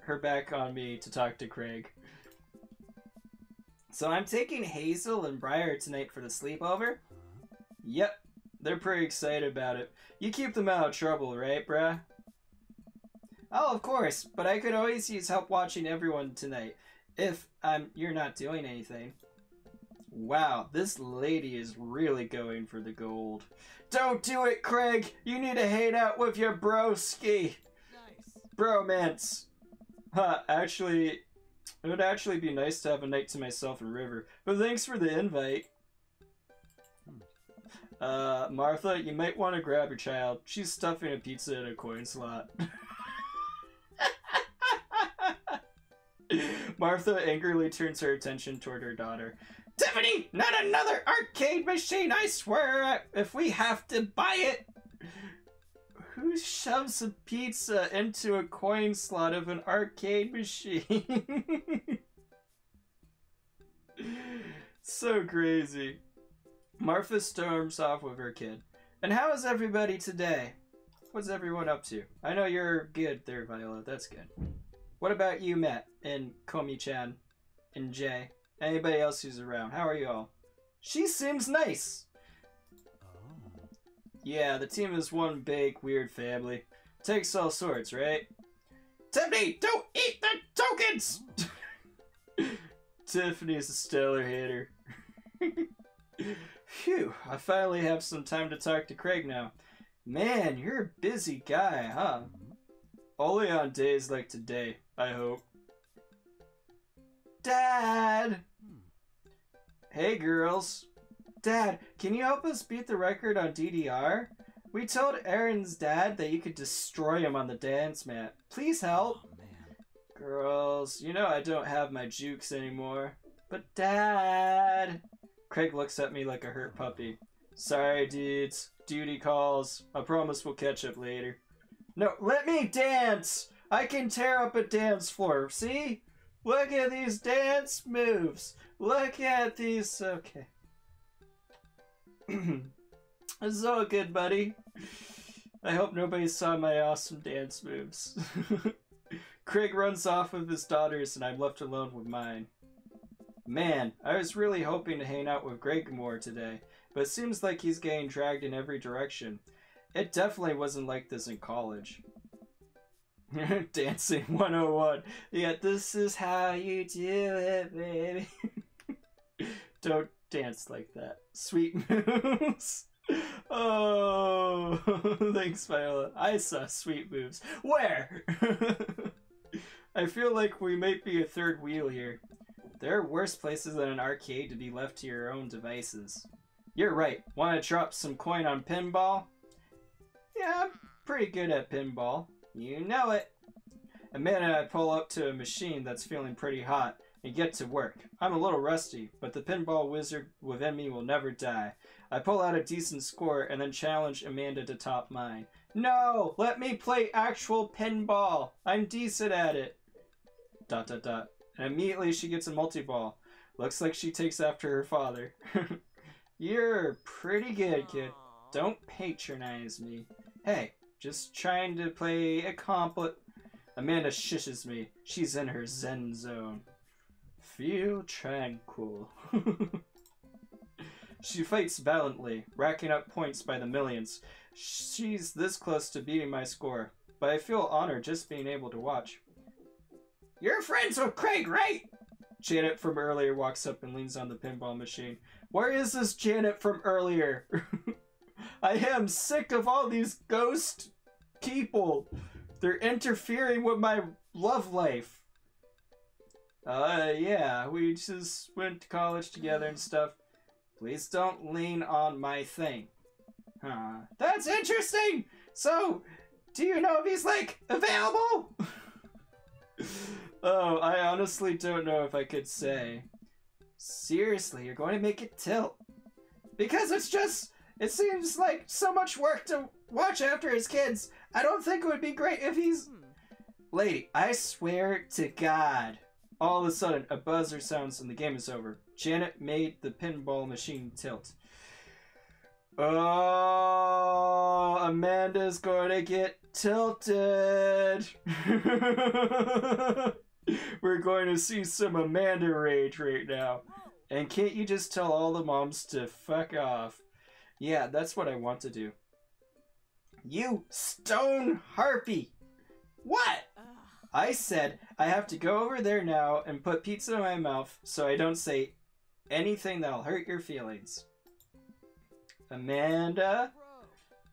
her back on me to talk to Craig. So I'm taking Hazel and Briar tonight for the sleepover? Yep. They're pretty excited about it. You keep them out of trouble, right, bruh? Oh, of course, but I could always use help watching everyone tonight, if you're not doing anything. Wow, this lady is really going for the gold. Don't do it, Craig! You need to hang out with your broski! Nice. Bromance! Huh, actually, it would actually be nice to have a night to myself and River, but thanks for the invite. Martha, you might want to grab your child. She's stuffing a pizza in a coin slot. Martha angrily turns her attention toward her daughter. Tiffany, not another arcade machine, I swear! If we have to buy it! Who shoves a pizza into a coin slot of an arcade machine? So crazy. Martha storms off with her kid. And how is everybody today? What's everyone up to? I know you're good there, Viola. That's good. What about you, Matt, and Komi-chan, and Jay? Anybody else who's around? How are you all? She seems nice. Oh. Yeah, the team is one big, weird family. Takes all sorts, right? Tiffany, don't eat the tokens! Tiffany's a stellar hitter. Phew, I finally have some time to talk to Craig now. Man, you're a busy guy, huh? Only on days like today, I hope. Dad! Hey, girls. Dad, can you help us beat the record on DDR? We told Aaron's dad that you could destroy him on the dance mat. Please help. Oh, man. Girls, you know I don't have my jukes anymore. But Dad... Craig looks at me like a hurt puppy. Sorry, dudes. Duty calls. I promise we'll catch up later. No, let me dance! I can tear up a dance floor, see? Look at these dance moves. Look at these... Okay. This is all good, buddy. I hope nobody saw my awesome dance moves. Craig runs off with his daughters and I'm left alone with mine. Man, I was really hoping to hang out with Greg more today, but it seems like he's getting dragged in every direction. It definitely wasn't like this in college. Dancing 101. Yeah, this is how you do it, baby. Don't dance like that. Sweet moves. Oh, thanks, Viola. I saw sweet moves. Where? I feel like we might be a third wheel here. There are worse places than an arcade to be left to your own devices. You're right. Want to drop some coin on pinball? Yeah, I'm pretty good at pinball. You know it. Amanda and I pull up to a machine that's feeling pretty hot and get to work. I'm a little rusty, but the pinball wizard within me will never die. I pull out a decent score and then challenge Amanda to top mine. No! Let me play actual pinball! I'm decent at it! ... And immediately she gets a multi-ball. Looks like she takes after her father. You're pretty good, kid. Don't patronize me. Hey, just trying to play a complete... Amanda shishes me. She's in her zen zone. Feel tranquil. She fights valiantly, racking up points by the millions. She's this close to beating my score, but I feel honored just being able to watch. You're friends with Craig, right? Janet from earlier walks up and leans on the pinball machine. Where is this Janet from earlier? I am sick of all these ghost people. They're interfering with my love life. Yeah, we just went to college together and stuff. Please don't lean on my thing. Huh. That's interesting! So, do you know if he's, like, available? Oh, I honestly don't know if I could say. Seriously, you're going to make it tilt. Because it's just, it seems like so much work to watch after his kids. I don't think it would be great if he's... Lady, I swear to God. All of a sudden, a buzzer sounds and the game is over. Janet made the pinball machine tilt. Oh, Amanda's going to get tilted. We're going to see some Amanda rage right now. And can't you just tell all the moms to fuck off? Yeah, that's what I want to do. You stone harpy! What? I said I have to go over there now and put pizza in my mouth so I don't say anything that'll hurt your feelings. Amanda?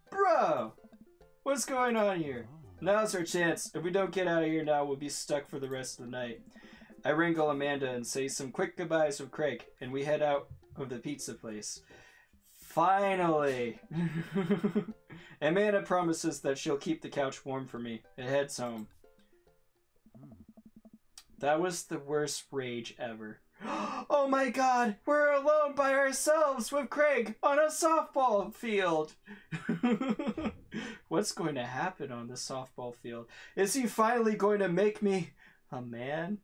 Bro! What's going on here? Now's our chance. If we don't get out of here now, we'll be stuck for the rest of the night. I wrangle Amanda and say some quick goodbyes with Craig, and we head out of the pizza place. Finally! Amanda promises that she'll keep the couch warm for me and heads home. That was the worst rage ever. Oh my god! We're alone by ourselves with Craig on a softball field! What's going to happen on the softball field? Is he finally going to make me a man?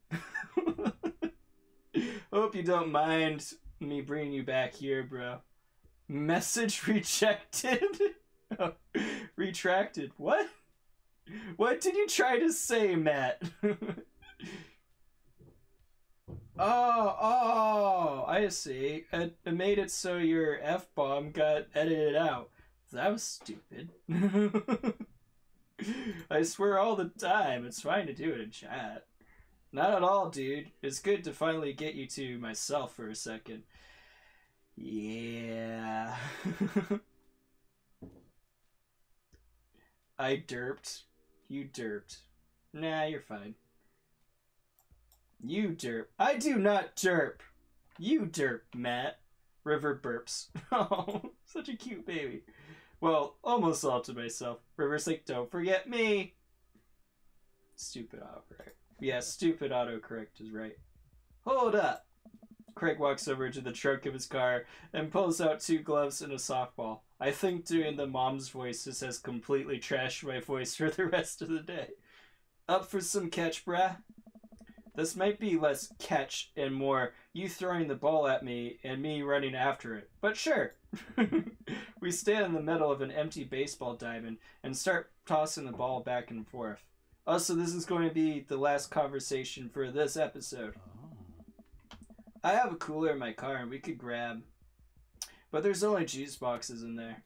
Hope you don't mind me bringing you back here, bro. Message rejected? Oh, retracted. What? What did you try to say, Matt? Oh, I see. It made it so your F-bomb got edited out. That was stupid. I swear all the time. It's fine to do it in chat. Not at all, dude. It's good to finally get you to myself for a second. Yeah. I derped. You derped. Nah, you're fine. You derp. I do not derp. You derp, Matt. River burps. Oh, such a cute baby. Well, almost all to myself. River's like, don't forget me. Stupid autocorrect. Yeah, stupid autocorrect is right. Hold up. Craig walks over to the trunk of his car and pulls out 2 gloves and a softball. I think doing the mom's voices has completely trashed my voice for the rest of the day. Up for some catch, brah? This might be less catch and more you throwing the ball at me and me running after it. But sure. We stand in the middle of an empty baseball diamond and start tossing the ball back and forth. Also, this is going to be the last conversation for this episode. I have a cooler in my car and we could grab, but there's only juice boxes in there.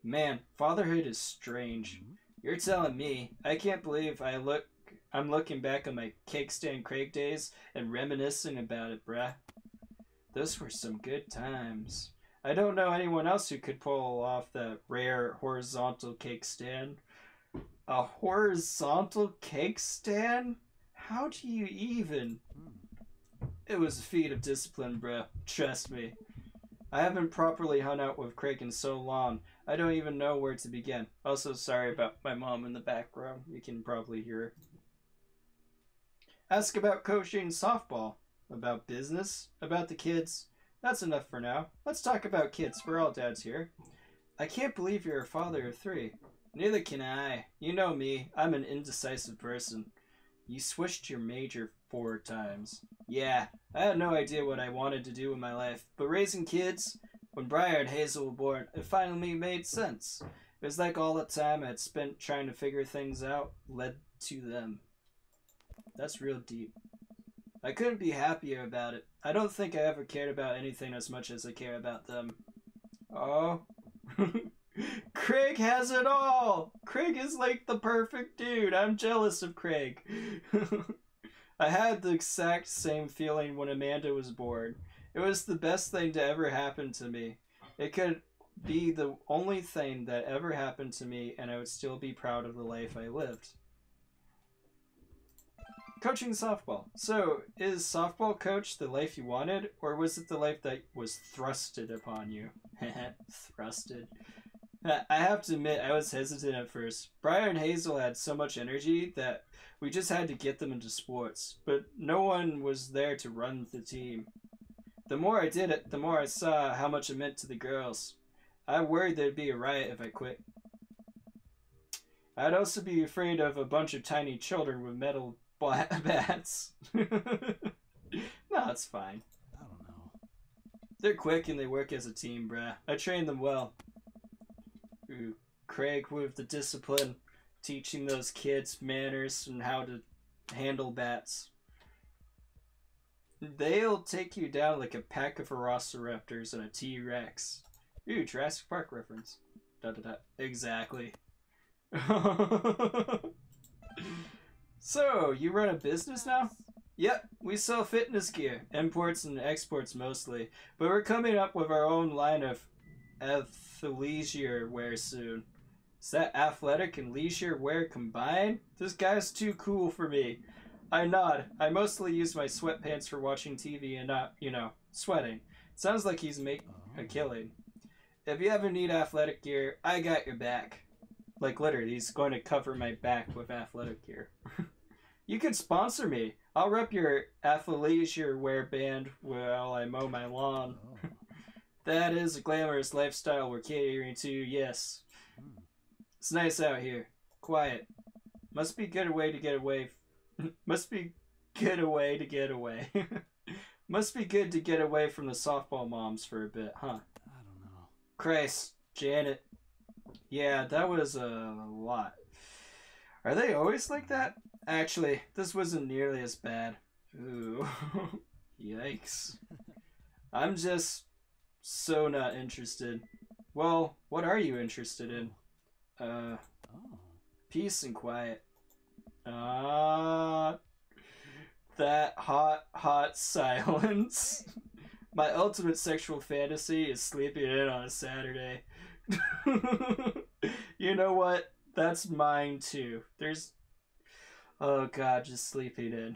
Man, fatherhood is strange. You're telling me. I can't believe I'm looking back on my cake stand Craig days and reminiscing about it, bruh. Those were some good times. I don't know anyone else who could pull off that rare horizontal cake stand. A horizontal cake stand? How do you even? It was a feat of discipline, bruh. Trust me. I haven't properly hung out with Craig in so long, I don't even know where to begin. Also, sorry about my mom in the background. You can probably hear her. Ask about coaching softball. About business. About the kids. That's enough for now. Let's talk about kids. We're all dads here. I can't believe you're a father of 3. Neither can I. You know me. I'm an indecisive person. You switched your major 4 times. Yeah, I had no idea what I wanted to do in my life, but raising kids, when Briar and Hazel were born, it finally made sense. It was like all the time I'd spent trying to figure things out led to them. That's real deep. I couldn't be happier about it. I don't think I ever cared about anything as much as I care about them. Oh. Craig has it all! Craig is like the perfect dude. I'm jealous of Craig. I had the exact same feeling when Amanda was born. It was the best thing to ever happen to me. It could be the only thing that ever happened to me, and I would still be proud of the life I lived. Coaching softball. So, is softball coach the life you wanted, or was it the life that was thrusted upon you? Thrusted. I have to admit, I was hesitant at first. Briar and Hazel had so much energy that we just had to get them into sports, but no one was there to run the team. The more I did it, the more I saw how much it meant to the girls. I worried there'd be a riot if I quit. I'd also be afraid of a bunch of tiny children with metal bats. No, it's fine. I don't know. They're quick and they work as a team, bruh. I train them well. Ooh, Craig with the discipline, teaching those kids manners and how to handle bats. They'll take you down like a pack of velociraptors and a T-Rex. Ooh, Jurassic Park reference. Da da da. Exactly. So, you run a business now? Yep, we sell fitness gear, imports and exports mostly, but we're coming up with our own line of athleisure wear soon. Is that athletic and leisure wear combined? This guy's too cool for me. I nod. I mostly use my sweatpants for watching TV and not, sweating. Sounds like he's making a killing. If you ever need athletic gear, I got your back. Like literally, he's going to cover my back with athletic gear. You could sponsor me. I'll rep your athleisure wear band while I mow my lawn. Oh. That is a glamorous lifestyle we're catering to, yes. It's nice out here. Quiet. Must be good way to get away. Must be good away to get away. Must be good to get away from the softball moms for a bit, huh? I don't know. Christ, Janet. Yeah, that was a lot. Are they always like that? Actually, this wasn't nearly as bad. Ooh. Yikes. I'm just so not interested. Well, what are you interested in? Oh. Peace and quiet. That hot silence. My ultimate sexual fantasy is sleeping in on a Saturday. You know what? That's mine too. There's... Oh god, just sleeping in.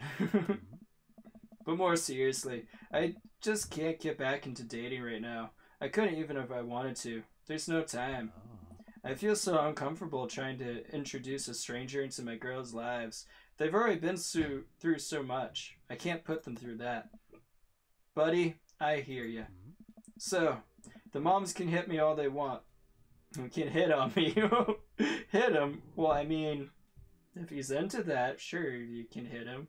But more seriously, I just can't get back into dating right now. I couldn't even if I wanted to. There's no time. I feel so uncomfortable trying to introduce a stranger into my girls' lives. They've already been through so much. I can't put them through that. Buddy, I hear ya. So, the moms can hit me all they want. Can hit on me. Hit him? Well, I mean, if he's into that, sure, you can hit him.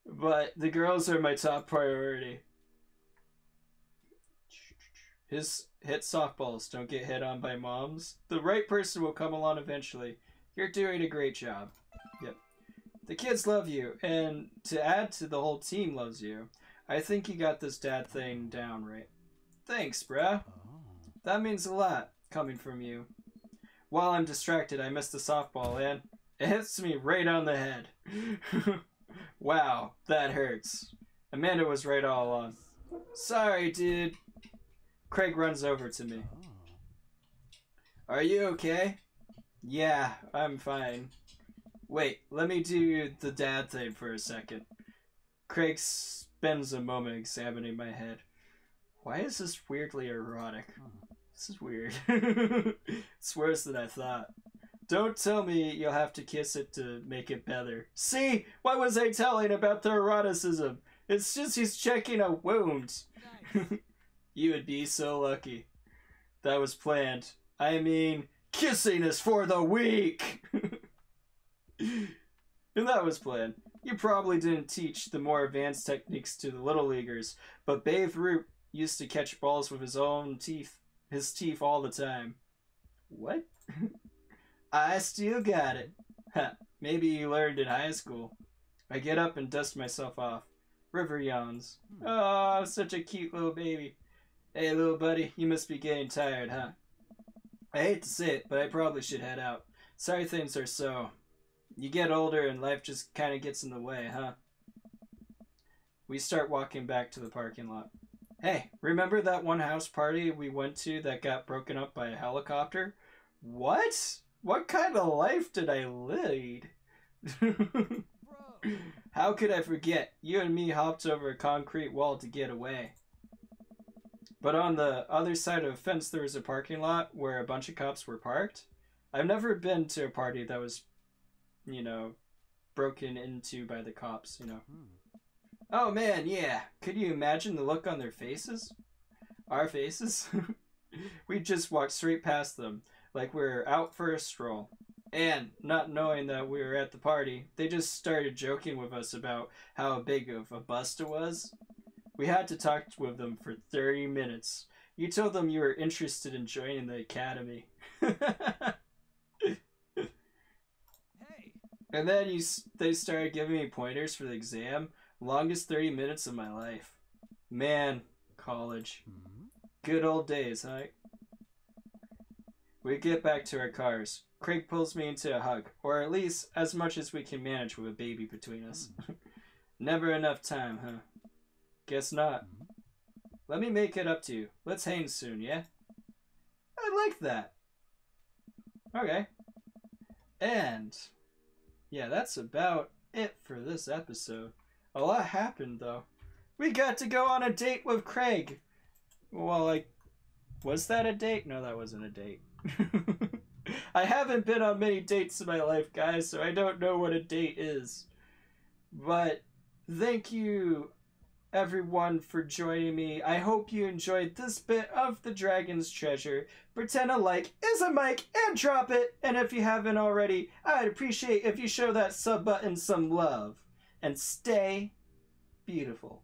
But the girls are my top priority. Hit softballs, don't get hit on by moms. The right person will come along eventually. You're doing a great job. Yep. The kids love you, and to add to the whole team loves you. I think you got this dad thing down right. Thanks, bruh. That means a lot, coming from you. While I'm distracted, I miss the softball, and it hits me right on the head. Wow, that hurts. Amanda was right all along. Sorry, dude. Craig runs over to me. Are you okay? Yeah, I'm fine. Wait, let me do the dad thing for a second. Craig spends a moment examining my head. Why is this weirdly erotic? This is weird. It's worse than I thought. Don't tell me you'll have to kiss it to make it better. See? What was I telling about the eroticism? It's just he's checking a wound. Nice. You would be so lucky. That was planned. I mean, kissing is for the weak! And that was planned. You probably didn't teach the more advanced techniques to the little leaguers, but Babe Ruth used to catch balls with his own teeth. His teeth all the time. What? I still got it. Ha, maybe you learned in high school. I get up and dust myself off. River yawns. Oh, such a cute little baby. Hey, little buddy, you must be getting tired, huh? I hate to say it, but I probably should head out. Sorry things are so... You get older and life just kind of gets in the way, huh? We start walking back to the parking lot. Hey, remember that one house party we went to that got broken up by a helicopter? What? What kind of life did I lead? How could I forget? You and me hopped over a concrete wall to get away. But on the other side of the fence there was a parking lot where a bunch of cops were parked. I've never been to a party that was, you know, broken into by the cops, you know. Oh man, yeah. Could you imagine the look on their faces? Our faces? We just walked straight past them, like we were out for a stroll. And, not knowing that we were at the party, they just started joking with us about how big of a bust it was. We had to talk with them for 30 minutes. You told them you were interested in joining the academy. And then they started giving me pointers for the exam. Longest 30 minutes of my life. Man, college. Good old days, huh? We get back to our cars. Craig pulls me into a hug, or at least as much as we can manage with a baby between us. Never enough time, huh? Guess not. Let me make it up to you. Let's hang soon, yeah? I like that. Okay. And, yeah, that's about it for this episode. A lot happened, though. We got to go on a date with Craig. Well, like, was that a date? No, that wasn't a date. I haven't been on many dates in my life, guys, so I don't know what a date is. But thank you, everyone, for joining me. I hope you enjoyed this bit of The Dragon's Treasure. Pretend a like is a mic and drop it. And if you haven't already, I'd appreciate if you show that sub button some love. And stay beautiful.